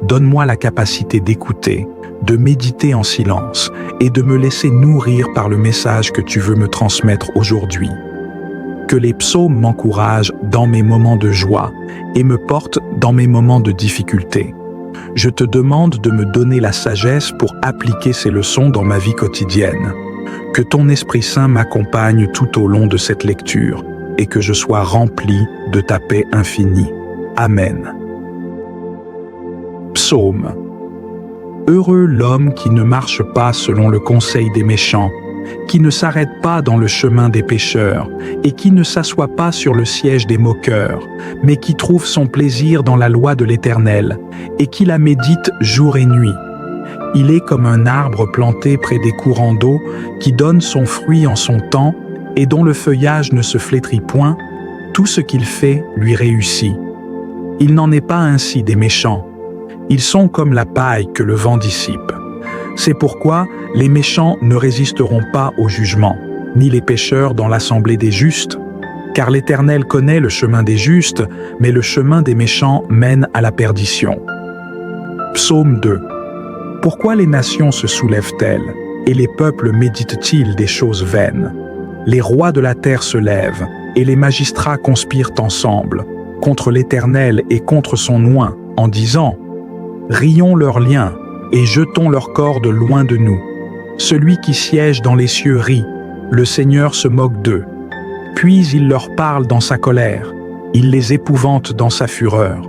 Donne-moi la capacité d'écouter, de méditer en silence et de me laisser nourrir par le message que tu veux me transmettre aujourd'hui. Que les psaumes m'encouragent dans mes moments de joie et me portent dans mes moments de difficulté. Je te demande de me donner la sagesse pour appliquer ces leçons dans ma vie quotidienne. Que ton Esprit Saint m'accompagne tout au long de cette lecture et que je sois rempli de ta paix infinie. Amen. Psaume. Heureux l'homme qui ne marche pas selon le conseil des méchants, qui ne s'arrête pas dans le chemin des pécheurs et qui ne s'assoit pas sur le siège des moqueurs, mais qui trouve son plaisir dans la loi de l'Éternel et qui la médite jour et nuit. Il est comme un arbre planté près des courants d'eau qui donne son fruit en son temps et dont le feuillage ne se flétrit point. Tout ce qu'il fait lui réussit. Il n'en est pas ainsi des méchants. Ils sont comme la paille que le vent dissipe. C'est pourquoi les méchants ne résisteront pas au jugement, ni les pécheurs dans l'assemblée des justes, car l'Éternel connaît le chemin des justes, mais le chemin des méchants mène à la perdition. Psaume 2. Pourquoi les nations se soulèvent-elles, et les peuples méditent-ils des choses vaines? Les rois de la terre se lèvent, et les magistrats conspirent ensemble, contre l'Éternel et contre son oint, en disant « Rions leurs liens, et jetons leurs cordes loin de nous. Celui qui siège dans les cieux rit, le Seigneur se moque d'eux. Puis il leur parle dans sa colère, il les épouvante dans sa fureur.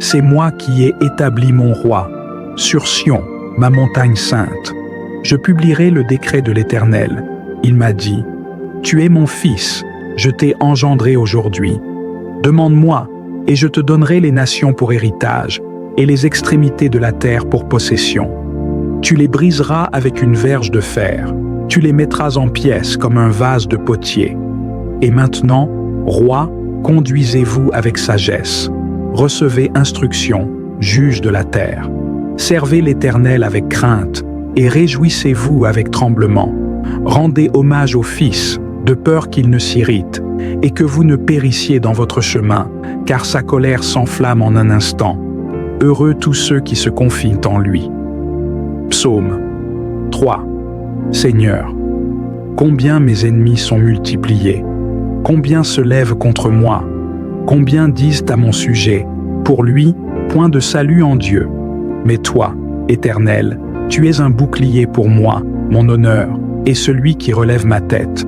C'est moi qui ai établi mon roi, sur Sion, ma montagne sainte. Je publierai le décret de l'Éternel. Il m'a dit, « Tu es mon fils, je t'ai engendré aujourd'hui. Demande-moi, et je te donnerai les nations pour héritage, et les extrémités de la terre pour possession. Tu les briseras avec une verge de fer, tu les mettras en pièces comme un vase de potier. Et maintenant, roi, conduisez-vous avec sagesse. Recevez instruction, juge de la terre. Servez l'Éternel avec crainte, et réjouissez-vous avec tremblement. Rendez hommage au Fils, de peur qu'il ne s'irrite, et que vous ne périssiez dans votre chemin, car sa colère s'enflamme en un instant. Heureux tous ceux qui se confient en lui. Psaume 3. Seigneur, combien mes ennemis sont multipliés, combien se lèvent contre moi, combien disent à mon sujet, pour lui, point de salut en Dieu. Mais toi, Éternel, tu es un bouclier pour moi, mon honneur, et celui qui relève ma tête.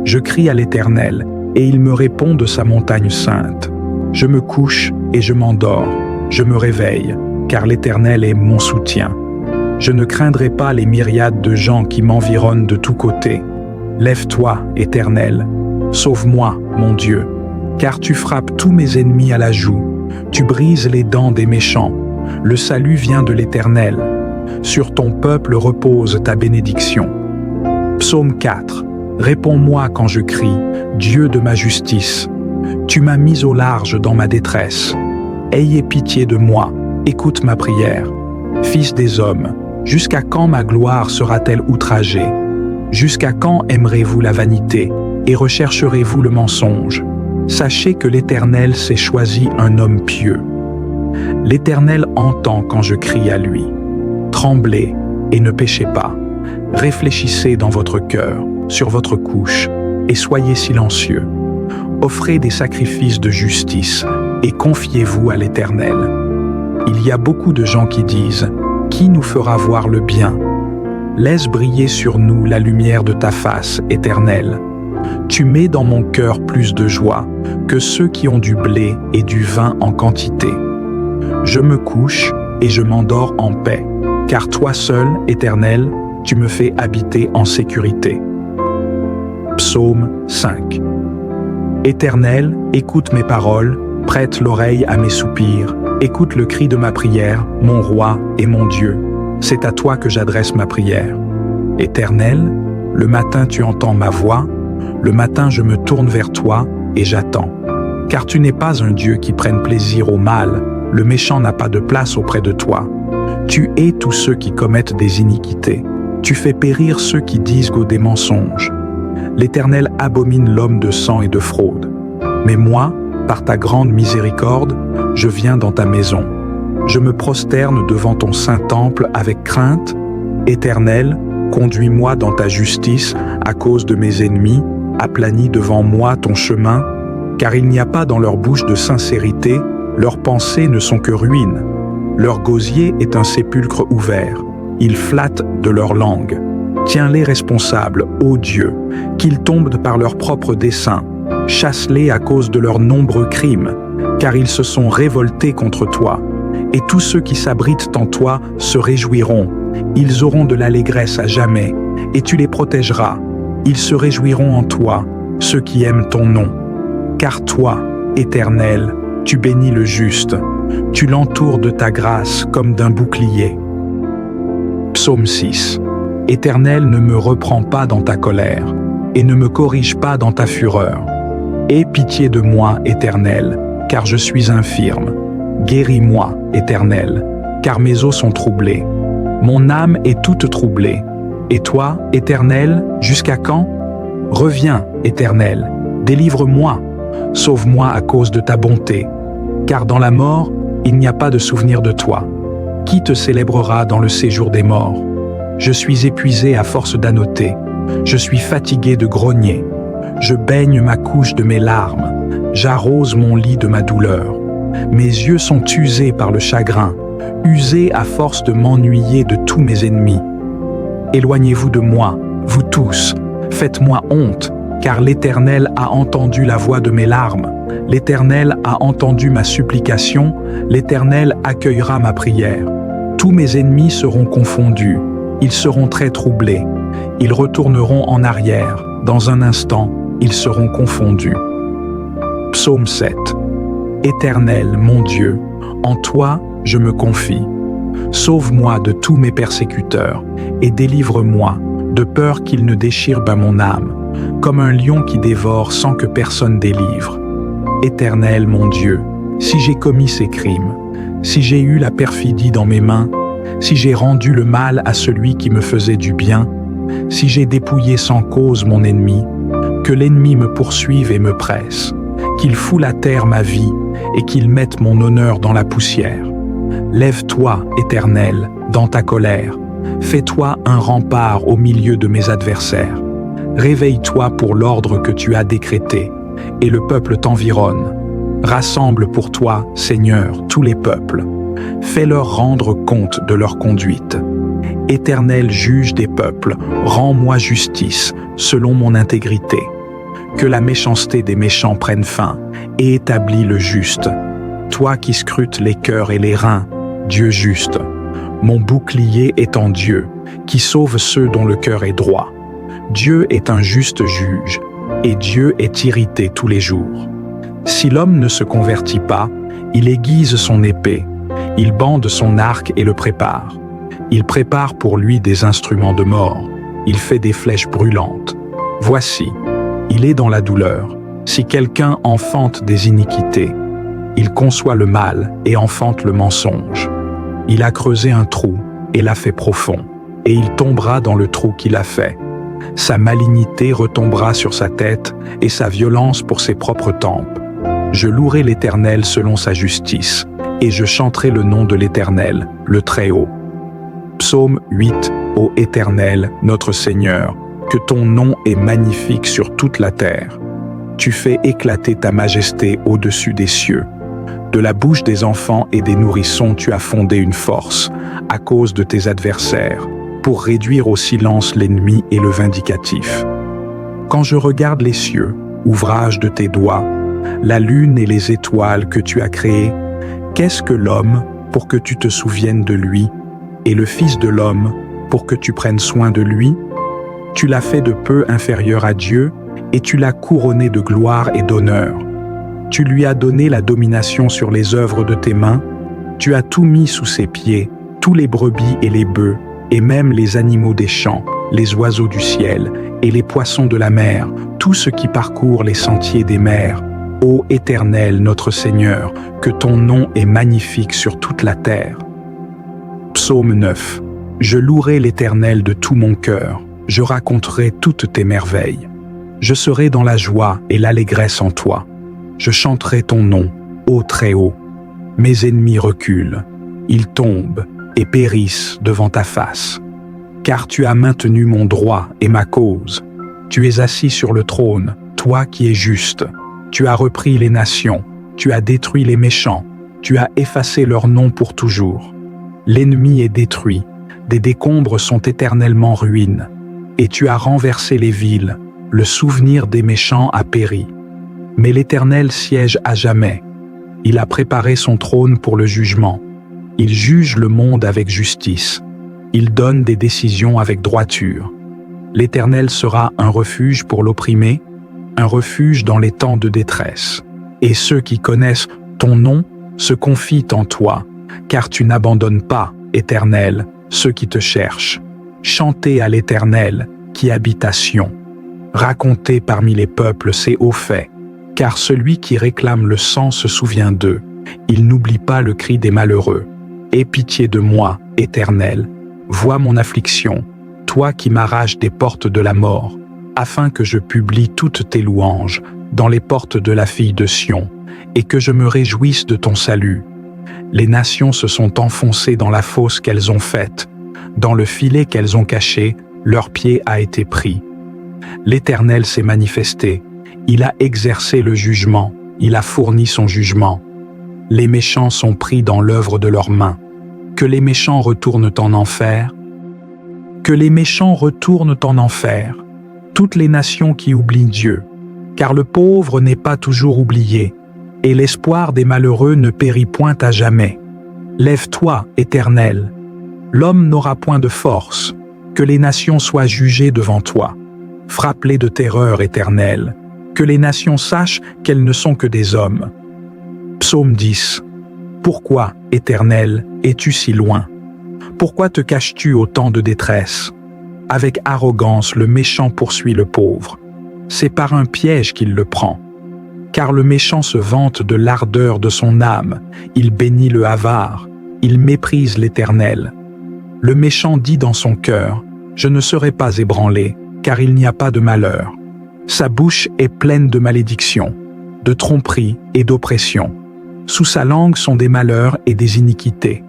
Je crie à l'Éternel, et il me répond de sa montagne sainte. Je me couche et je m'endors. Je me réveille, car l'Éternel est mon soutien. Je ne craindrai pas les myriades de gens qui m'environnent de tous côtés. Lève-toi, Éternel, sauve-moi, mon Dieu, car tu frappes tous mes ennemis à la joue. Tu brises les dents des méchants. Le salut vient de l'Éternel. Sur ton peuple repose ta bénédiction. Psaume 4. Réponds-moi quand je crie, Dieu de ma justice. Tu m'as mis au large dans ma détresse. Ayez pitié de moi, écoute ma prière. Fils des hommes, jusqu'à quand ma gloire sera-t-elle outragée? Jusqu'à quand aimerez-vous la vanité et rechercherez-vous le mensonge? Sachez que l'Éternel s'est choisi un homme pieux. L'Éternel entend quand je crie à lui. Tremblez et ne péchez pas. Réfléchissez dans votre cœur, sur votre couche, et soyez silencieux. Offrez des sacrifices de justice et confiez-vous à l'Éternel. Il y a beaucoup de gens qui disent « Qui nous fera voir le bien ?» Laisse briller sur nous la lumière de ta face, Éternel. Tu mets dans mon cœur plus de joie que ceux qui ont du blé et du vin en quantité. Je me couche et je m'endors en paix, car toi seul, Éternel, tu me fais habiter en sécurité. Psaume 5. Éternel, écoute mes paroles, prête l'oreille à mes soupirs, écoute le cri de ma prière, mon roi et mon Dieu. C'est à toi que j'adresse ma prière. Éternel, le matin tu entends ma voix, le matin je me tourne vers toi et j'attends. Car tu n'es pas un Dieu qui prenne plaisir au mal, le méchant n'a pas de place auprès de toi. Tu hais tous ceux qui commettent des iniquités, tu fais périr ceux qui disent des mensonges. L'Éternel abomine l'homme de sang et de fraude. Mais moi, par ta grande miséricorde, je viens dans ta maison. Je me prosterne devant ton saint temple avec crainte. Éternel, conduis-moi dans ta justice à cause de mes ennemis, aplanis devant moi ton chemin, car il n'y a pas dans leur bouche de sincérité, leurs pensées ne sont que ruine. Leur gosier est un sépulcre ouvert, ils flattent de leur langue. Tiens-les responsables, ô Dieu, qu'ils tombent par leurs propres desseins. Chasse-les à cause de leurs nombreux crimes, car ils se sont révoltés contre toi. Et tous ceux qui s'abritent en toi se réjouiront. Ils auront de l'allégresse à jamais, et tu les protégeras. Ils se réjouiront en toi, ceux qui aiment ton nom. Car toi, Éternel, tu bénis le juste. Tu l'entoures de ta grâce comme d'un bouclier. Psaume 6. Éternel, ne me reprends pas dans ta colère, et ne me corrige pas dans ta fureur. Aie pitié de moi, Éternel, car je suis infirme. Guéris-moi, Éternel, car mes os sont troublés. Mon âme est toute troublée. Et toi, Éternel, jusqu'à quand? Reviens, Éternel, délivre-moi, sauve-moi à cause de ta bonté. Car dans la mort, il n'y a pas de souvenir de toi. Qui te célébrera dans le séjour des morts? Je suis épuisé à force d'annoter. Je suis fatigué de grogner. Je baigne ma couche de mes larmes. J'arrose mon lit de ma douleur. Mes yeux sont usés par le chagrin, usés à force de m'ennuyer de tous mes ennemis. Éloignez-vous de moi, vous tous. Faites-moi honte, car l'Éternel a entendu la voix de mes larmes. L'Éternel a entendu ma supplication. L'Éternel accueillera ma prière. Tous mes ennemis seront confondus. Ils seront très troublés. Ils retourneront en arrière. Dans un instant, ils seront confondus. Psaume 7. Éternel, mon Dieu, en toi je me confie. Sauve-moi de tous mes persécuteurs et délivre-moi, de peur qu'ils ne déchirent mon âme, comme un lion qui dévore sans que personne délivre. Éternel, mon Dieu, si j'ai commis ces crimes, si j'ai eu la perfidie dans mes mains, si j'ai rendu le mal à celui qui me faisait du bien, si j'ai dépouillé sans cause mon ennemi, que l'ennemi me poursuive et me presse, qu'il foule à terre ma vie et qu'il mette mon honneur dans la poussière. Lève-toi, Éternel, dans ta colère, fais-toi un rempart au milieu de mes adversaires. Réveille-toi pour l'ordre que tu as décrété, et le peuple t'environne. Rassemble pour toi, Seigneur, tous les peuples. Fais-leur rendre compte de leur conduite. Éternel juge des peuples, rends-moi justice, selon mon intégrité. Que la méchanceté des méchants prenne fin, et établis le juste. Toi qui scrutes les cœurs et les reins, Dieu juste. Mon bouclier est en Dieu, qui sauve ceux dont le cœur est droit. Dieu est un juste juge, et Dieu est irrité tous les jours. Si l'homme ne se convertit pas, il aiguise son épée, il bande son arc et le prépare. Il prépare pour lui des instruments de mort, il fait des flèches brûlantes. Voici, il est dans la douleur. Si quelqu'un enfante des iniquités, il conçoit le mal et enfante le mensonge. Il a creusé un trou et l'a fait profond, et il tombera dans le trou qu'il a fait. Sa malignité retombera sur sa tête et sa violence pour ses propres tempes. Je louerai l'Éternel selon sa justice, et je chanterai le nom de l'Éternel, le Très-Haut. Psaume 8. Ô Éternel, notre Seigneur, que ton nom est magnifique sur toute la terre. Tu fais éclater ta majesté au-dessus des cieux. De la bouche des enfants et des nourrissons tu as fondé une force, à cause de tes adversaires, pour réduire au silence l'ennemi et le vindicatif. Quand je regarde les cieux, ouvrage de tes doigts, la lune et les étoiles que tu as créées, qu'est-ce que l'homme pour que tu te souviennes de lui, et le Fils de l'homme pour que tu prennes soin de lui? Tu l'as fait de peu inférieur à Dieu, et tu l'as couronné de gloire et d'honneur. Tu lui as donné la domination sur les œuvres de tes mains, tu as tout mis sous ses pieds, tous les brebis et les bœufs, et même les animaux des champs, les oiseaux du ciel, et les poissons de la mer, tout ce qui parcourt les sentiers des mers. Ô Éternel, notre Seigneur, que ton nom est magnifique sur toute la terre. Psaume 9. Je louerai l'Éternel de tout mon cœur, je raconterai toutes tes merveilles. Je serai dans la joie et l'allégresse en toi. Je chanterai ton nom, ô Très-Haut. Mes ennemis reculent, ils tombent et périssent devant ta face. Car tu as maintenu mon droit et ma cause. Tu es assis sur le trône, toi qui es juste. Tu as repris les nations, tu as détruit les méchants, tu as effacé leur nom pour toujours. L'ennemi est détruit, des décombres sont éternellement ruines. Et tu as renversé les villes, le souvenir des méchants a péri. Mais l'Éternel siège à jamais. Il a préparé son trône pour le jugement. Il juge le monde avec justice. Il donne des décisions avec droiture. L'Éternel sera un refuge pour l'opprimé, un refuge dans les temps de détresse. Et ceux qui connaissent ton nom se confient en toi, car tu n'abandonnes pas, Éternel, ceux qui te cherchent. Chantez à l'Éternel, qui habite à Sion. Racontez parmi les peuples ses hauts faits, car celui qui réclame le sang se souvient d'eux. Il n'oublie pas le cri des malheureux. Aie pitié de moi, Éternel. Vois mon affliction, toi qui m'arraches des portes de la mort, afin que je publie toutes tes louanges dans les portes de la fille de Sion, et que je me réjouisse de ton salut. Les nations se sont enfoncées dans la fosse qu'elles ont faite. Dans le filet qu'elles ont caché, leur pied a été pris. L'Éternel s'est manifesté. Il a exercé le jugement. Il a fourni son jugement. Les méchants sont pris dans l'œuvre de leurs mains. Que les méchants retournent en enfer. Que les méchants retournent en enfer. Toutes les nations qui oublient Dieu. Car le pauvre n'est pas toujours oublié, et l'espoir des malheureux ne périt point à jamais. Lève-toi, Éternel. L'homme n'aura point de force. Que les nations soient jugées devant toi. Frappe-les de terreur, Éternel. Que les nations sachent qu'elles ne sont que des hommes. Psaume 10. Pourquoi, Éternel, es-tu si loin? Pourquoi te caches-tu au temps de détresse? Avec arrogance, le méchant poursuit le pauvre. C'est par un piège qu'il le prend. Car le méchant se vante de l'ardeur de son âme, il bénit le avare, il méprise l'Éternel. Le méchant dit dans son cœur, « Je ne serai pas ébranlé, car il n'y a pas de malheur. » Sa bouche est pleine de malédictions, de tromperies et d'oppression. Sous sa langue sont des malheurs et des iniquités.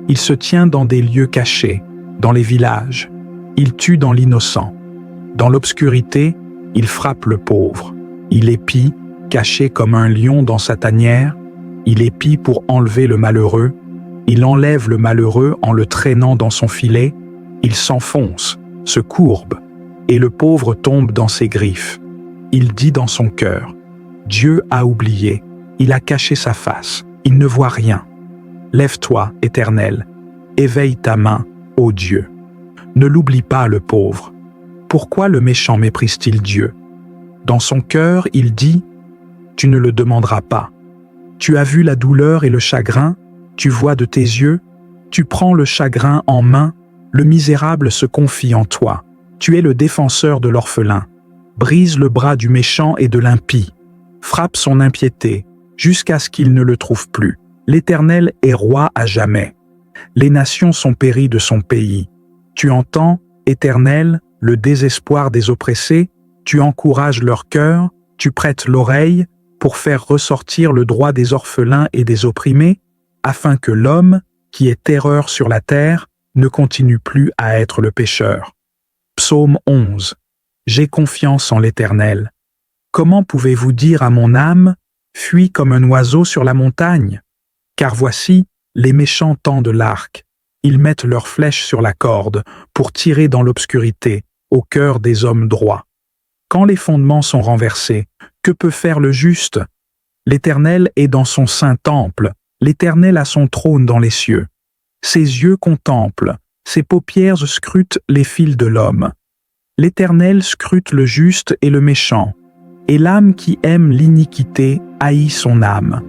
Il se tient dans des lieux cachés, dans les villages. Il tue dans l'innocent. Dans l'obscurité, il frappe le pauvre. Il épie, caché comme un lion dans sa tanière. Il épie pour enlever le malheureux. Il enlève le malheureux en le traînant dans son filet. Il s'enfonce, se courbe, et le pauvre tombe dans ses griffes. Il dit dans son cœur, « Dieu a oublié, il a caché sa face, il ne voit rien. Lève-toi, Éternel, éveille ta main, ô Dieu. Ne l'oublie pas, le pauvre. Pourquoi le méchant méprise-t-il Dieu? Dans son cœur, il dit, « Tu ne le demanderas pas. Tu as vu la douleur et le chagrin, tu vois de tes yeux, tu prends le chagrin en main, le misérable se confie en toi. Tu es le défenseur de l'orphelin. Brise le bras du méchant et de l'impie. Frappe son impiété, jusqu'à ce qu'il ne le trouve plus. L'Éternel est roi à jamais. Les nations sont péries de son pays. Tu entends, Éternel, le désespoir des oppressés, tu encourages leur cœur, tu prêtes l'oreille pour faire ressortir le droit des orphelins et des opprimés, afin que l'homme, qui est terreur sur la terre, ne continue plus à être le pécheur. Psaume 11. J'ai confiance en l'Éternel. Comment pouvez-vous dire à mon âme, fuis comme un oiseau sur la montagne? Car voici, les méchants tendent l'arc. Ils mettent leurs flèches sur la corde pour tirer dans l'obscurité, au cœur des hommes droits. Quand les fondements sont renversés, que peut faire le juste? L'Éternel est dans son saint temple, L'Éternel a son trône dans les cieux. Ses yeux contemplent, ses paupières scrutent les fils de l'homme. L'Éternel scrute le juste et le méchant, et l'âme qui aime l'iniquité haït son âme.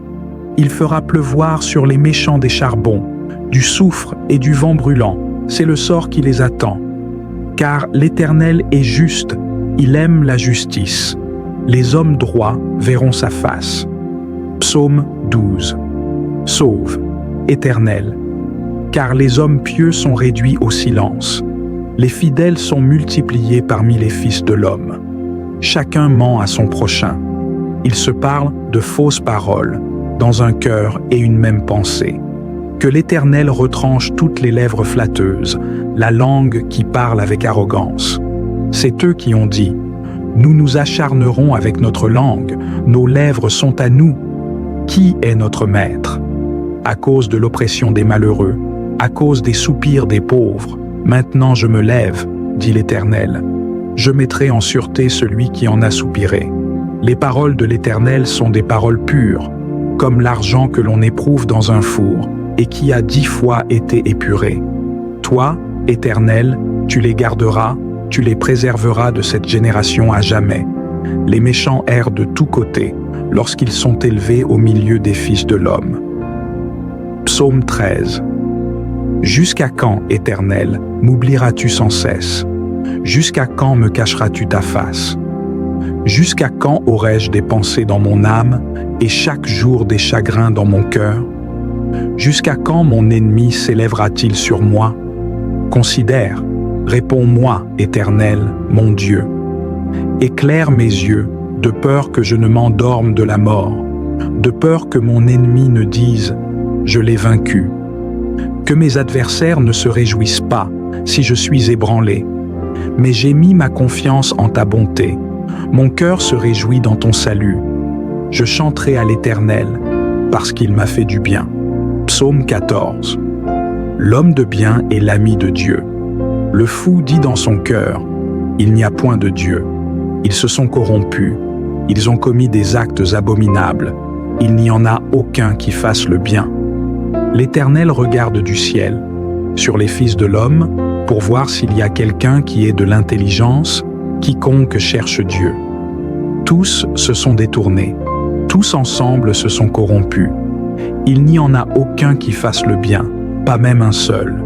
Il fera pleuvoir sur les méchants des charbons, du soufre et du vent brûlant, c'est le sort qui les attend. Car l'Éternel est juste, il aime la justice. Les hommes droits verront sa face. Psaume 12. Sauve, Éternel, car les hommes pieux sont réduits au silence. Les fidèles sont multipliés parmi les fils de l'homme. Chacun ment à son prochain. Ils se parlent de fausses paroles, dans un cœur et une même pensée. Que l'Éternel retranche toutes les lèvres flatteuses, la langue qui parle avec arrogance. C'est eux qui ont dit « Nous nous acharnerons avec notre langue, nos lèvres sont à nous. Qui est notre maître ?» À cause de l'oppression des malheureux, à cause des soupirs des pauvres, maintenant je me lève, dit l'Éternel. Je mettrai en sûreté celui qui en a soupiré. Les paroles de l'Éternel sont des paroles pures, comme l'argent que l'on éprouve dans un four, et qui a 10 fois été épuré. Toi, Éternel, tu les garderas, tu les préserveras de cette génération à jamais. Les méchants errent de tous côtés, lorsqu'ils sont élevés au milieu des fils de l'homme. Psaume 13. Jusqu'à quand, Éternel, m'oublieras-tu sans cesse? Jusqu'à quand me cacheras-tu ta face? Jusqu'à quand aurai-je des pensées dans mon âme et chaque jour des chagrins dans mon cœur? Jusqu'à quand mon ennemi s'élèvera-t-il sur moi? Considère, réponds-moi, Éternel, mon Dieu. Éclaire mes yeux, de peur que je ne m'endorme de la mort, de peur que mon ennemi ne dise « Je l'ai vaincu ». Que mes adversaires ne se réjouissent pas si je suis ébranlé. Mais j'ai mis ma confiance en ta bonté. Mon cœur se réjouit dans ton salut. Je chanterai à l'Éternel, parce qu'il m'a fait du bien. Psaume 14. L'homme de bien est l'ami de Dieu. Le fou dit dans son cœur, « Il n'y a point de Dieu. » Ils se sont corrompus. Ils ont commis des actes abominables. Il n'y en a aucun qui fasse le bien. L'Éternel regarde du ciel, sur les fils de l'homme, pour voir s'il y a quelqu'un qui ait de l'intelligence, quiconque cherche Dieu. Tous se sont détournés, tous ensemble se sont corrompus. Il n'y en a aucun qui fasse le bien, pas même un seul.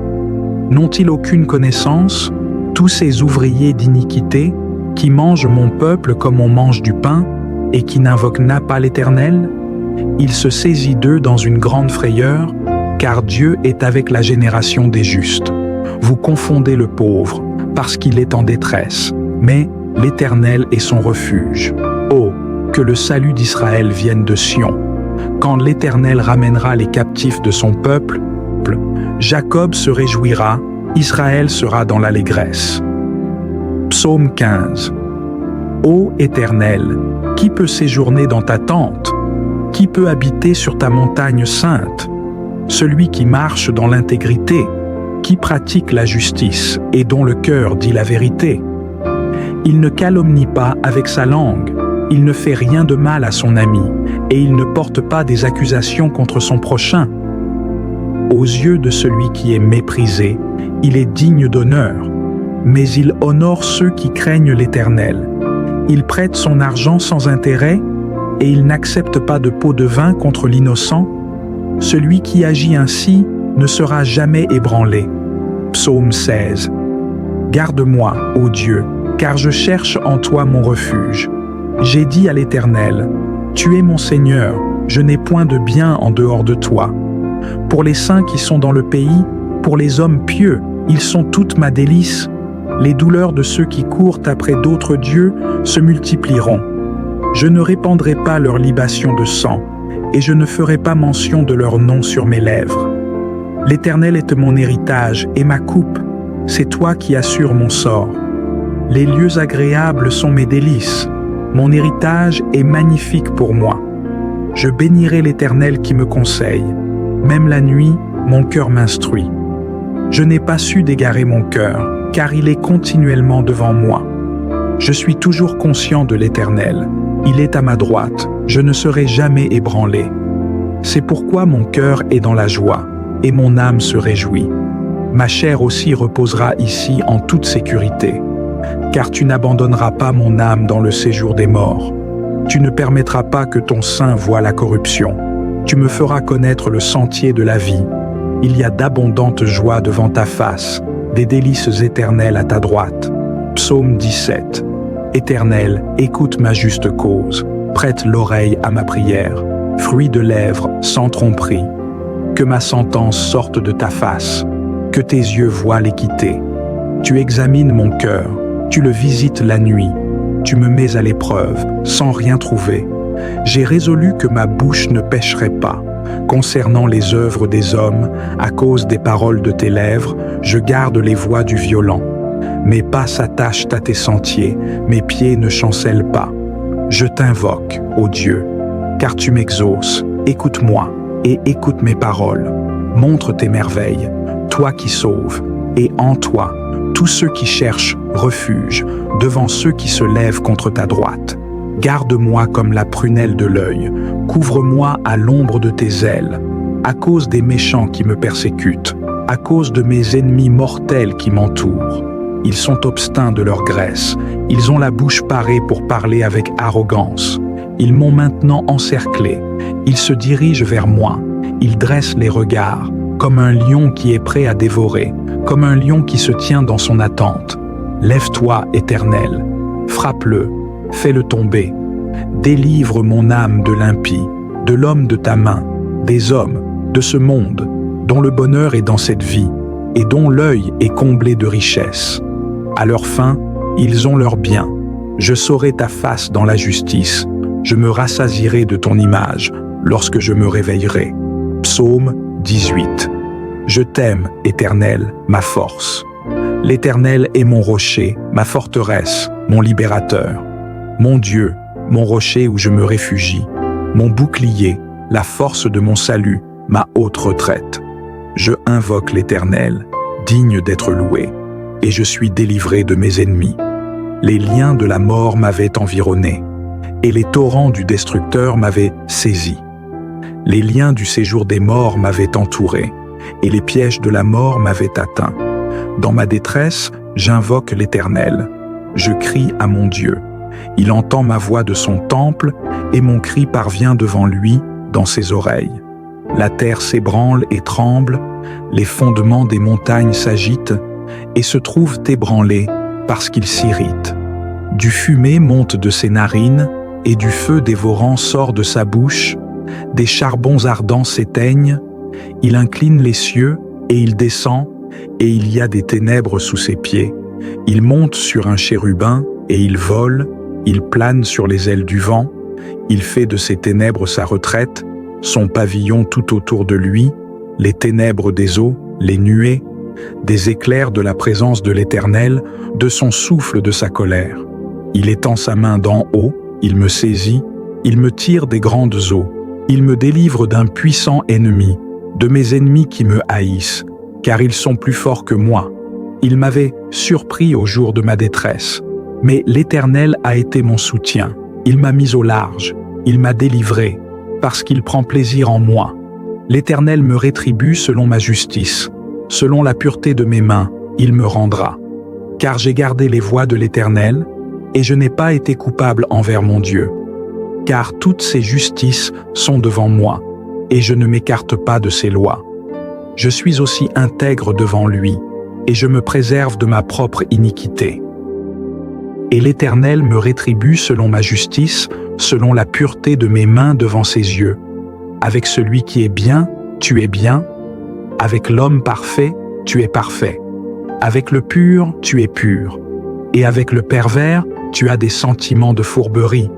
N'ont-ils aucune connaissance, tous ces ouvriers d'iniquité, qui mangent mon peuple comme on mange du pain, et qui n'invoquent pas l'Éternel? Il se saisit d'eux dans une grande frayeur, car Dieu est avec la génération des justes. Vous confondez le pauvre, parce qu'il est en détresse, mais l'Éternel est son refuge. Oh, que le salut d'Israël vienne de Sion. Quand l'Éternel ramènera les captifs de son peuple, Jacob se réjouira, Israël sera dans l'allégresse. Psaume 15. Ô Éternel, qui peut séjourner dans ta tente? Qui peut habiter sur ta montagne sainte? Celui qui marche dans l'intégrité, qui pratique la justice et dont le cœur dit la vérité. Il ne calomnie pas avec sa langue, il ne fait rien de mal à son ami, et il ne porte pas des accusations contre son prochain. Aux yeux de celui qui est méprisé, il est digne d'honneur, mais il honore ceux qui craignent l'Éternel. Il prête son argent sans intérêt, et il n'accepte pas de pot de vin contre l'innocent. Celui qui agit ainsi ne sera jamais ébranlé. Psaume 16. Garde-moi, ô Dieu, car je cherche en toi mon refuge. J'ai dit à l'Éternel, tu es mon Seigneur, je n'ai point de bien en dehors de toi. Pour les saints qui sont dans le pays, pour les hommes pieux, ils sont toute ma délice. Les douleurs de ceux qui courent après d'autres dieux se multiplieront. Je ne répandrai pas leur libation de sang, et je ne ferai pas mention de leur nom sur mes lèvres. L'Éternel est mon héritage et ma coupe, c'est toi qui assures mon sort. Les lieux agréables sont mes délices, mon héritage est magnifique pour moi. Je bénirai l'Éternel qui me conseille, même la nuit, mon cœur m'instruit. Je n'ai pas su d'égarer mon cœur, car il est continuellement devant moi. Je suis toujours conscient de l'Éternel. Il est à ma droite, je ne serai jamais ébranlé. C'est pourquoi mon cœur est dans la joie, et mon âme se réjouit. Ma chair aussi reposera ici en toute sécurité, car tu n'abandonneras pas mon âme dans le séjour des morts. Tu ne permettras pas que ton sein voie la corruption. Tu me feras connaître le sentier de la vie. Il y a d'abondantes joies devant ta face, des délices éternelles à ta droite. Psaume 17. Éternel, écoute ma juste cause, prête l'oreille à ma prière, fruit de lèvres sans tromperie. Que ma sentence sorte de ta face, que tes yeux voient l'équité. Tu examines mon cœur, tu le visites la nuit, tu me mets à l'épreuve, sans rien trouver. J'ai résolu que ma bouche ne pécherait pas. Concernant les œuvres des hommes, à cause des paroles de tes lèvres, je garde les voies du violent. Mes pas s'attachent à tes sentiers, mes pieds ne chancellent pas. Je t'invoque, ô Dieu, car tu m'exauces. Écoute-moi et écoute mes paroles. Montre tes merveilles, toi qui sauves, et en toi, tous ceux qui cherchent refuge devant ceux qui se lèvent contre ta droite. Garde-moi comme la prunelle de l'œil, couvre-moi à l'ombre de tes ailes, à cause des méchants qui me persécutent, à cause de mes ennemis mortels qui m'entourent. Ils sont obstinats de leur graisse, ils ont la bouche parée pour parler avec arrogance. Ils m'ont maintenant encerclé, ils se dirigent vers moi, ils dressent les regards, comme un lion qui est prêt à dévorer, comme un lion qui se tient dans son attente. Lève-toi, Éternel, frappe-le, fais-le tomber. Délivre mon âme de l'impie, de l'homme de ta main, des hommes, de ce monde, dont le bonheur est dans cette vie, et dont l'œil est comblé de richesses. À leur fin, ils ont leur bien. Je saurai ta face dans la justice. Je me rassasierai de ton image lorsque je me réveillerai. Psaume 18. Je t'aime, Éternel, ma force. L'Éternel est mon rocher, ma forteresse, mon libérateur. Mon Dieu, mon rocher où je me réfugie, mon bouclier, la force de mon salut, ma haute retraite. Je invoque l'Éternel, digne d'être loué, et je suis délivré de mes ennemis. Les liens de la mort m'avaient environné, et les torrents du destructeur m'avaient saisi. Les liens du séjour des morts m'avaient entouré, et les pièges de la mort m'avaient atteint. Dans ma détresse, j'invoque l'Éternel. Je crie à mon Dieu. Il entend ma voix de son temple, et mon cri parvient devant lui, dans ses oreilles. La terre s'ébranle et tremble, les fondements des montagnes s'agitent, et se trouvent ébranlés parce qu'il s'irrite. Du fumée monte de ses narines, et du feu dévorant sort de sa bouche, des charbons ardents s'éteignent, il incline les cieux, et il descend, et il y a des ténèbres sous ses pieds. Il monte sur un chérubin, et il vole, il plane sur les ailes du vent, il fait de ses ténèbres sa retraite, son pavillon tout autour de lui, les ténèbres des eaux, les nuées, des éclairs de la présence de l'Éternel, de son souffle de sa colère. Il étend sa main d'en haut, il me saisit, il me tire des grandes eaux, il me délivre d'un puissant ennemi, de mes ennemis qui me haïssent, car ils sont plus forts que moi. Il m'avait surpris au jour de ma détresse. Mais l'Éternel a été mon soutien. Il m'a mis au large. Il m'a délivré, parce qu'il prend plaisir en moi. L'Éternel me rétribue selon ma justice. Selon la pureté de mes mains, il me rendra. Car j'ai gardé les voies de l'Éternel, et je n'ai pas été coupable envers mon Dieu. Car toutes ses justices sont devant moi, et je ne m'écarte pas de ses lois. Je suis aussi intègre devant lui, et je me préserve de ma propre iniquité. Et l'Éternel me rétribue selon ma justice, selon la pureté de mes mains devant ses yeux. Avec celui qui est bien, tu es bien. Avec l'homme parfait, tu es parfait. Avec le pur, tu es pur. Et avec le pervers, tu as des sentiments de fourberie.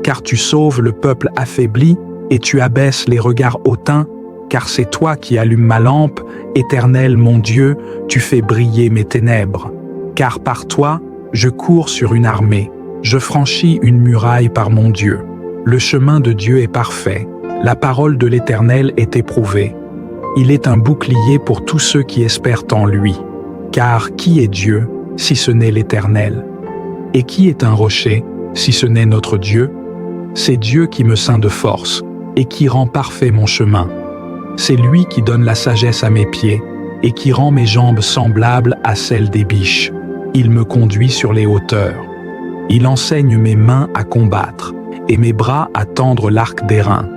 Car tu sauves le peuple affaibli et tu abaisses les regards hautains, car c'est toi qui allumes ma lampe, Éternel mon Dieu, tu fais briller mes ténèbres. Car par toi, je cours sur une armée, je franchis une muraille par mon Dieu. Le chemin de Dieu est parfait, la parole de l'Éternel est éprouvée. Il est un bouclier pour tous ceux qui espèrent en lui. Car qui est Dieu, si ce n'est l'Éternel? Et qui est un rocher, si ce n'est notre Dieu? C'est Dieu qui me ceint de force, et qui rend parfait mon chemin. C'est lui qui donne la sagesse à mes pieds et qui rend mes jambes semblables à celles des biches. Il me conduit sur les hauteurs. Il enseigne mes mains à combattre et mes bras à tendre l'arc d'airain.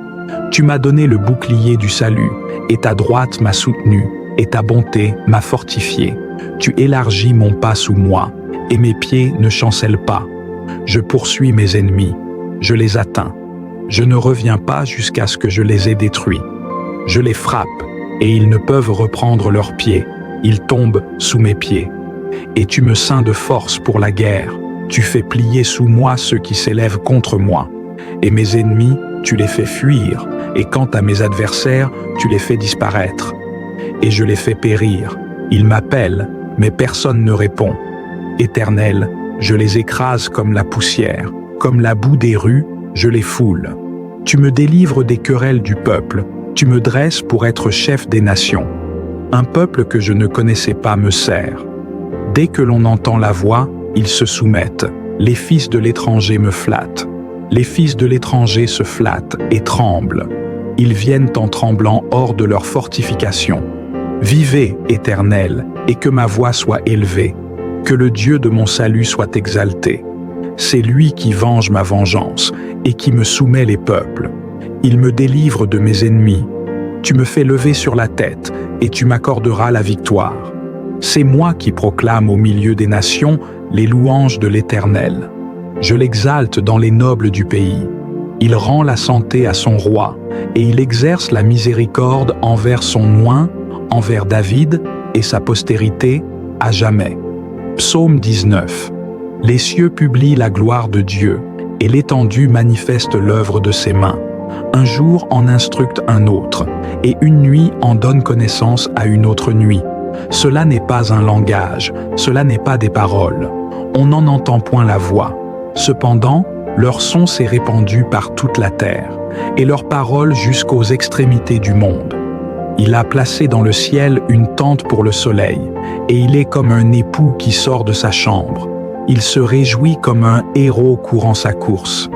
Tu m'as donné le bouclier du salut, et ta droite m'a soutenu, et ta bonté m'a fortifié. Tu élargis mon pas sous moi, et mes pieds ne chancellent pas. Je poursuis mes ennemis, je les atteins. Je ne reviens pas jusqu'à ce que je les ai détruits. Je les frappe, et ils ne peuvent reprendre leurs pieds. Ils tombent sous mes pieds. Et tu me ceins de force pour la guerre. Tu fais plier sous moi ceux qui s'élèvent contre moi. Et mes ennemis, tu les fais fuir. Et quant à mes adversaires, tu les fais disparaître. Et je les fais périr. Ils m'appellent, mais personne ne répond. Éternel, je les écrase comme la poussière. Comme la boue des rues, je les foule. Tu me délivres des querelles du peuple. Tu me dresses pour être chef des nations. Un peuple que je ne connaissais pas me sert. Dès que l'on entend la voix, ils se soumettent. Les fils de l'étranger me flattent. Les fils de l'étranger se flattent et tremblent. Ils viennent en tremblant hors de leur fortification. Vivez, Éternel, et que ma voix soit élevée. Que le Dieu de mon salut soit exalté. C'est lui qui venge ma vengeance et qui me soumet les peuples. Il me délivre de mes ennemis. Tu me fais lever sur la tête et tu m'accorderas la victoire. C'est moi qui proclame au milieu des nations les louanges de l'Éternel. Je l'exalte dans les nobles du pays. Il rend la santé à son roi et il exerce la miséricorde envers son oint, envers David et sa postérité à jamais. Psaume 19. Les cieux publient la gloire de Dieu et l'étendue manifeste l'œuvre de ses mains. Un jour en instructe un autre et une nuit en donne connaissance à une autre nuit. Cela n'est pas un langage, cela n'est pas des paroles. On n'en entend point la voix. Cependant, leur son s'est répandu par toute la terre, et leurs paroles jusqu'aux extrémités du monde. Il a placé dans le ciel une tente pour le soleil, et il est comme un époux qui sort de sa chambre. Il se réjouit comme un héros courant sa course.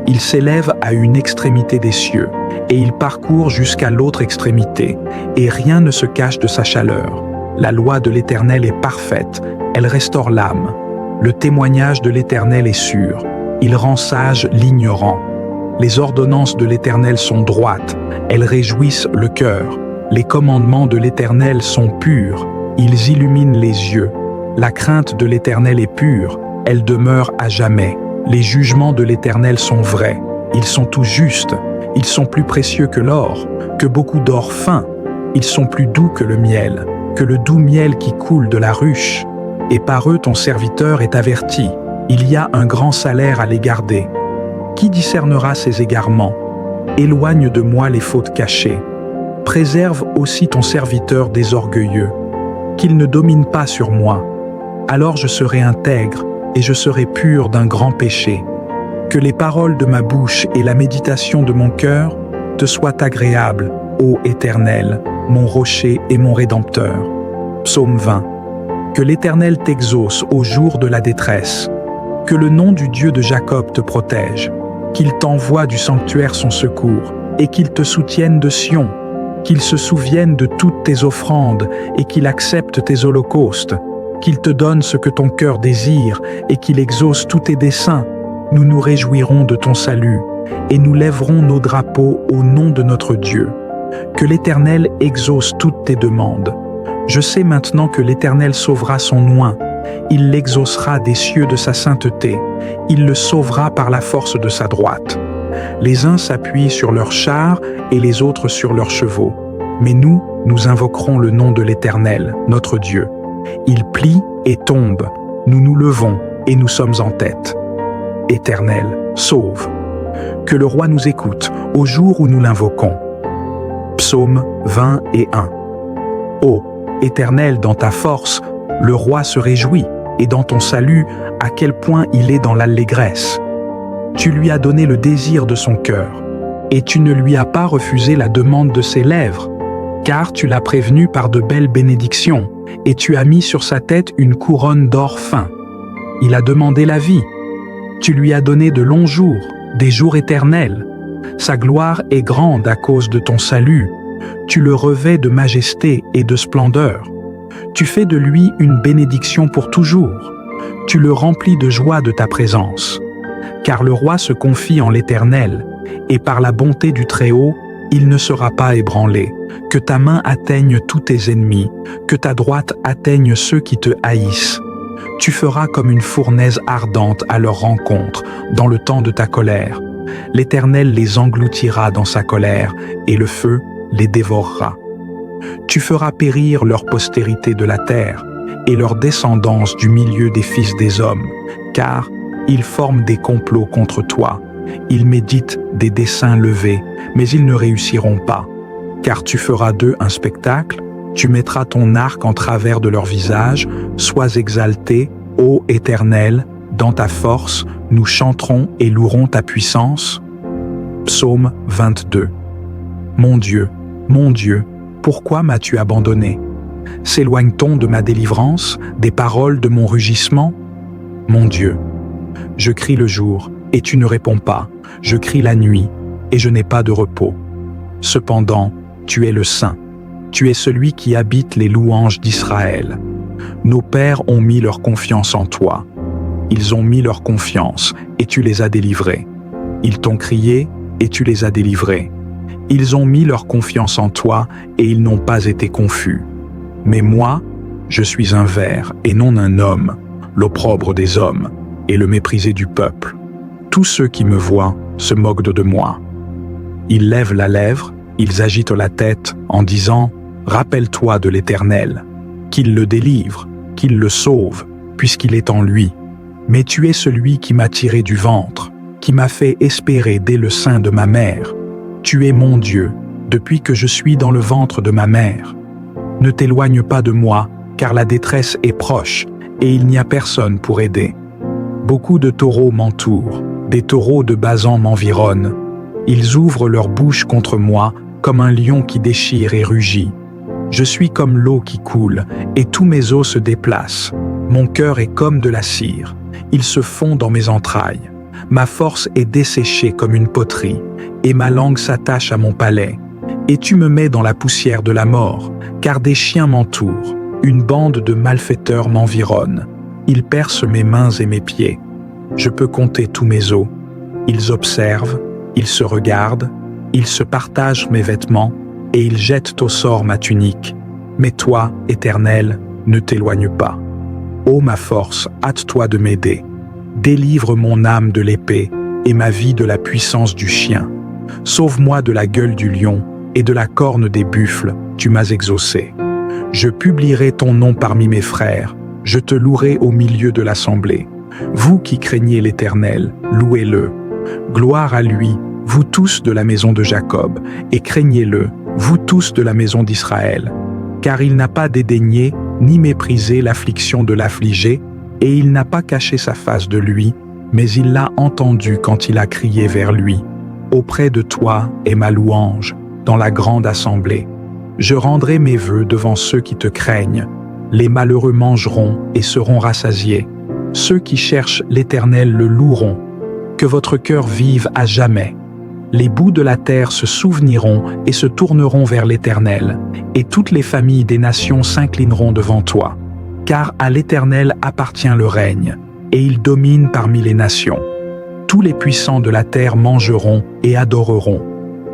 Il s'élève à une extrémité des cieux, et il parcourt jusqu'à l'autre extrémité, et rien ne se cache de sa chaleur. La loi de l'Éternel est parfaite, elle restaure l'âme. Le témoignage de l'Éternel est sûr, il rend sage l'ignorant. Les ordonnances de l'Éternel sont droites, elles réjouissent le cœur. Les commandements de l'Éternel sont purs, ils illuminent les yeux. La crainte de l'Éternel est pure, elle demeure à jamais. Les jugements de l'Éternel sont vrais, ils sont tout justes, ils sont plus précieux que l'or, que beaucoup d'or fin. Ils sont plus doux que le miel doux miel qui coule de la ruche. Et par eux ton serviteur est averti. Il y a un grand salaire à les garder. Qui discernera ces égarements? Éloigne de moi les fautes cachées. Préserve aussi ton serviteur des orgueilleux. Qu'il ne domine pas sur moi. Alors je serai intègre et je serai pur d'un grand péché. Que les paroles de ma bouche et la méditation de mon cœur te soient agréables, ô Éternel, mon rocher et mon rédempteur. Psaume 20. Que l'Éternel t'exauce au jour de la détresse. Que le nom du Dieu de Jacob te protège. Qu'il t'envoie du sanctuaire son secours et qu'il te soutienne de Sion. Qu'il se souvienne de toutes tes offrandes et qu'il accepte tes holocaustes. Qu'il te donne ce que ton cœur désire et qu'il exauce tous tes desseins. Nous nous réjouirons de ton salut et nous lèverons nos drapeaux au nom de notre Dieu. Que l'Éternel exauce toutes tes demandes. Je sais maintenant que l'Éternel sauvera son oint. Il l'exaucera des cieux de sa sainteté. Il le sauvera par la force de sa droite. Les uns s'appuient sur leurs chars et les autres sur leurs chevaux. Mais nous, nous invoquerons le nom de l'Éternel, notre Dieu. Il plie et tombe. Nous nous levons et nous sommes en tête. Éternel, sauve. Que le roi nous écoute au jour où nous l'invoquons. Psaume 21. Ô Éternel, dans ta force, le roi se réjouit, et dans ton salut, à quel point il est dans l'allégresse. Tu lui as donné le désir de son cœur, et tu ne lui as pas refusé la demande de ses lèvres, car tu l'as prévenu par de belles bénédictions, et tu as mis sur sa tête une couronne d'or fin. Il a demandé la vie. Tu lui as donné de longs jours, des jours éternels. Sa gloire est grande à cause de ton salut. Tu le revêts de majesté et de splendeur. Tu fais de lui une bénédiction pour toujours. Tu le remplis de joie de ta présence. Car le roi se confie en l'Éternel, et par la bonté du Très-Haut, il ne sera pas ébranlé. Que ta main atteigne tous tes ennemis, que ta droite atteigne ceux qui te haïssent. Tu feras comme une fournaise ardente à leur rencontre dans le temps de ta colère. L'Éternel les engloutira dans sa colère, et le feu les dévorera. Tu feras périr leur postérité de la terre, et leur descendance du milieu des fils des hommes, car ils forment des complots contre toi. Ils méditent des desseins levés, mais ils ne réussiront pas. Car tu feras d'eux un spectacle, tu mettras ton arc en travers de leur visage, sois exalté, ô Éternel, dans ta force, nous chanterons et louerons ta puissance. Psaume 22. Mon Dieu, pourquoi m'as-tu abandonné? S'éloigne-t-on de ma délivrance, des paroles de mon rugissement? Mon Dieu, je crie le jour, et tu ne réponds pas. Je crie la nuit, et je n'ai pas de repos. Cependant, tu es le Saint. Tu es celui qui habite les louanges d'Israël. Nos pères ont mis leur confiance en toi. Ils ont mis leur confiance, et tu les as délivrés. Ils t'ont crié, et tu les as délivrés. Ils ont mis leur confiance en toi, et ils n'ont pas été confus. Mais moi, je suis un ver, et non un homme, l'opprobre des hommes, et le méprisé du peuple. Tous ceux qui me voient se moquent de moi. Ils lèvent la lèvre, ils agitent la tête en disant « Rappelle-toi de l'Éternel, qu'il le délivre, qu'il le sauve, puisqu'il est en lui. Mais tu es celui qui m'a tiré du ventre, qui m'a fait espérer dès le sein de ma mère. Tu es mon Dieu, depuis que je suis dans le ventre de ma mère. Ne t'éloigne pas de moi, car la détresse est proche, et il n'y a personne pour aider. Beaucoup de taureaux m'entourent, des taureaux de Basan m'environnent. Ils ouvrent leur bouche contre moi, comme un lion qui déchire et rugit. Je suis comme l'eau qui coule, et tous mes os se déplacent. Mon cœur est comme de la cire, il se fond dans mes entrailles. Ma force est desséchée comme une poterie, et ma langue s'attache à mon palais. Et tu me mets dans la poussière de la mort, car des chiens m'entourent, une bande de malfaiteurs m'environne. Ils percent mes mains et mes pieds. Je peux compter tous mes os. Ils observent, ils se regardent, ils se partagent mes vêtements, et ils jettent au sort ma tunique. Mais toi, Éternel, ne t'éloigne pas. Ô ma force, hâte-toi de m'aider. Délivre mon âme de l'épée, et ma vie de la puissance du chien. Sauve-moi de la gueule du lion, et de la corne des buffles, tu m'as exaucé. Je publierai ton nom parmi mes frères, je te louerai au milieu de l'assemblée. Vous qui craignez l'Éternel, louez-le. Gloire à lui, vous tous de la maison de Jacob, et craignez-le, vous tous de la maison d'Israël. Car il n'a pas dédaigné ni méprisé l'affliction de l'affligé, et il n'a pas caché sa face de lui, mais il l'a entendu quand il a crié vers lui. Auprès de toi est ma louange, dans la grande assemblée. Je rendrai mes vœux devant ceux qui te craignent. Les malheureux mangeront et seront rassasiés. Ceux qui cherchent l'Éternel le loueront. Que votre cœur vive à jamais. Les bouts de la terre se souveniront et se tourneront vers l'Éternel, et toutes les familles des nations s'inclineront devant toi. Car à l'Éternel appartient le règne, et il domine parmi les nations. Tous les puissants de la terre mangeront et adoreront.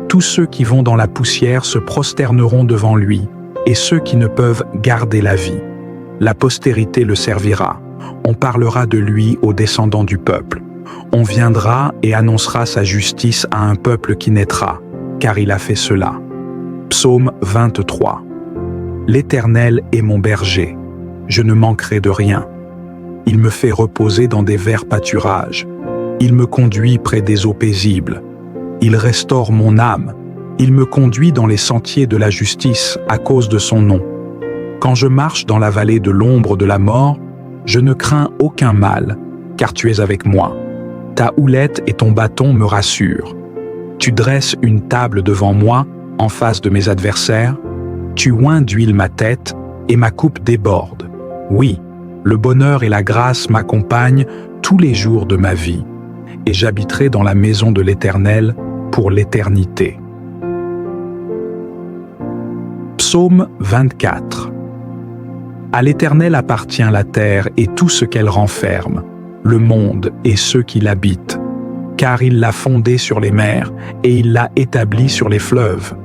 Tous ceux qui vont dans la poussière se prosterneront devant lui, et ceux qui ne peuvent garder la vie. La postérité le servira. On parlera de lui aux descendants du peuple. On viendra et annoncera sa justice à un peuple qui naîtra, car il a fait cela. Psaume 23. L'Éternel est mon berger. Je ne manquerai de rien. Il me fait reposer dans des verts pâturages. Il me conduit près des eaux paisibles. Il restaure mon âme. Il me conduit dans les sentiers de la justice à cause de son nom. Quand je marche dans la vallée de l'ombre de la mort, je ne crains aucun mal, car tu es avec moi. Ta houlette et ton bâton me rassurent. Tu dresses une table devant moi, en face de mes adversaires. Tu oins d'huile ma tête, et ma coupe déborde. Oui, le bonheur et la grâce m'accompagnent tous les jours de ma vie. Et j'habiterai dans la maison de l'Éternel pour l'éternité. Psaume 24. À l'Éternel appartient la terre et tout ce qu'elle renferme, le monde et ceux qui l'habitent. Car il l'a fondée sur les mers et il l'a établie sur les fleuves.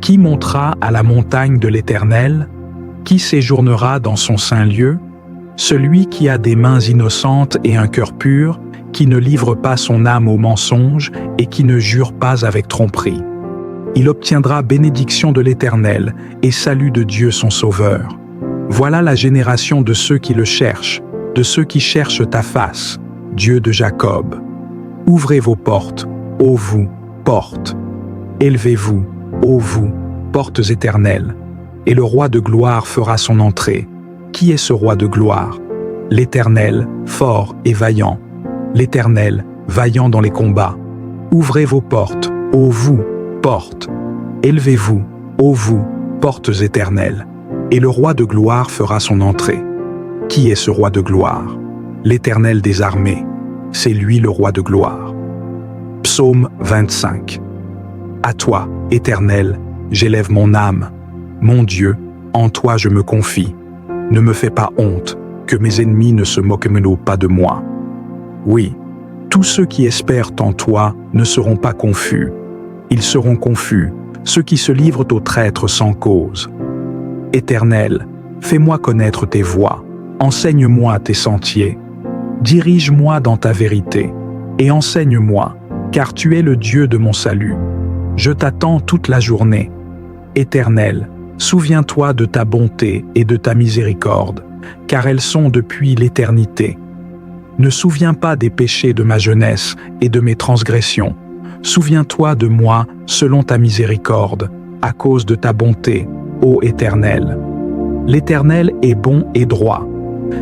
Qui montera à la montagne de l'Éternel? Qui séjournera dans son saint lieu? Celui qui a des mains innocentes et un cœur pur, qui ne livre pas son âme au mensonge et qui ne jure pas avec tromperie. Il obtiendra bénédiction de l'Éternel et salut de Dieu son Sauveur. Voilà la génération de ceux qui le cherchent, de ceux qui cherchent ta face, Dieu de Jacob. Ouvrez vos portes, ô vous, portes. Élevez-vous, ô vous, portes éternelles, et le roi de gloire fera son entrée. Qui est ce roi de gloire? L'Éternel, fort et vaillant. L'Éternel, vaillant dans les combats. Ouvrez vos portes, ô vous, portes. Élevez-vous, ô vous, portes éternelles, et le roi de gloire fera son entrée. Qui est ce roi de gloire? L'Éternel des armées, c'est lui le roi de gloire. Psaume 25. À toi, Éternel, j'élève mon âme. Mon Dieu, en toi je me confie. Ne me fais pas honte, que mes ennemis ne se moquent pas de moi. Oui, tous ceux qui espèrent en toi ne seront pas confus. Ils seront confus, ceux qui se livrent aux traîtres sans cause. Éternel, fais-moi connaître tes voies, enseigne-moi tes sentiers. Dirige-moi dans ta vérité, et enseigne-moi, car tu es le Dieu de mon salut. Je t'attends toute la journée. Éternel, souviens-toi de ta bonté et de ta miséricorde, car elles sont depuis l'éternité. Ne souviens pas des péchés de ma jeunesse et de mes transgressions. Souviens-toi de moi selon ta miséricorde, à cause de ta bonté, ô Éternel. L'Éternel est bon et droit.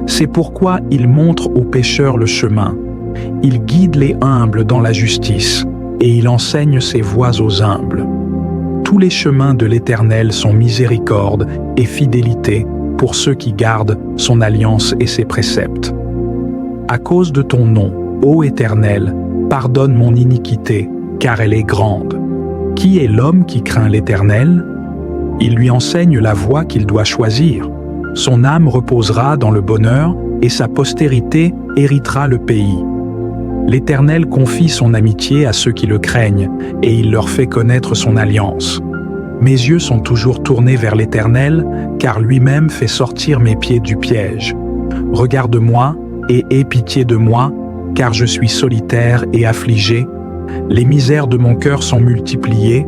C'est pourquoi il montre aux pécheurs le chemin. Il guide les humbles dans la justice, et il enseigne ses voies aux humbles. Tous les chemins de l'Éternel sont miséricorde et fidélité pour ceux qui gardent son alliance et ses préceptes. À cause de ton nom, ô Éternel, pardonne mon iniquité, car elle est grande. Qui est l'homme qui craint l'Éternel? Il lui enseigne la voie qu'il doit choisir. Son âme reposera dans le bonheur et sa postérité héritera le pays. L'Éternel confie son amitié à ceux qui le craignent et il leur fait connaître son alliance. Mes yeux sont toujours tournés vers l'Éternel, car lui-même fait sortir mes pieds du piège. Regarde-moi et aie pitié de moi, car je suis solitaire et affligé. Les misères de mon cœur sont multipliées.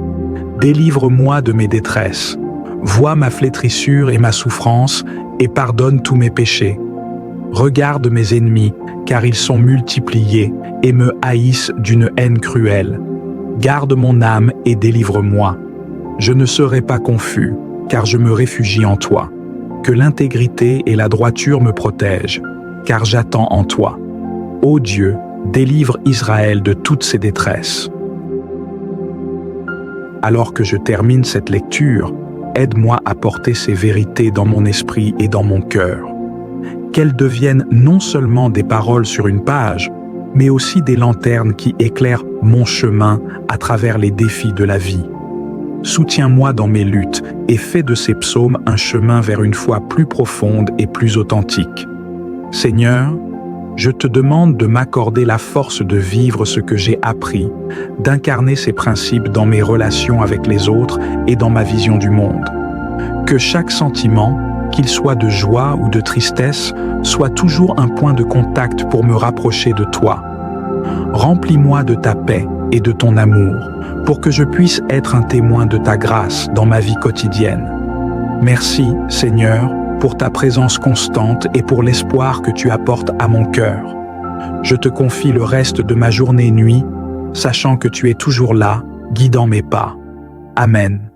Délivre-moi de mes détresses. Vois ma flétrissure et ma souffrance, et pardonne tous mes péchés. Regarde mes ennemis, car ils sont multipliés, et me haïssent d'une haine cruelle. Garde mon âme et délivre-moi. Je ne serai pas confus, car je me réfugie en toi. Que l'intégrité et la droiture me protègent, car j'attends en toi. Ô Dieu, délivre Israël de toutes ses détresses. Alors que je termine cette lecture, aide-moi à porter ces vérités dans mon esprit et dans mon cœur. Qu'elles deviennent non seulement des paroles sur une page, mais aussi des lanternes qui éclairent mon chemin à travers les défis de la vie. Soutiens-moi dans mes luttes et fais de ces psaumes un chemin vers une foi plus profonde et plus authentique. Seigneur, je te demande de m'accorder la force de vivre ce que j'ai appris, d'incarner ces principes dans mes relations avec les autres et dans ma vision du monde. Que chaque sentiment, qu'il soit de joie ou de tristesse, soit toujours un point de contact pour me rapprocher de toi. Remplis-moi de ta paix et de ton amour, pour que je puisse être un témoin de ta grâce dans ma vie quotidienne. Merci, Seigneur, pour ta présence constante et pour l'espoir que tu apportes à mon cœur. Je te confie le reste de ma journée et nuit, sachant que tu es toujours là, guidant mes pas. Amen.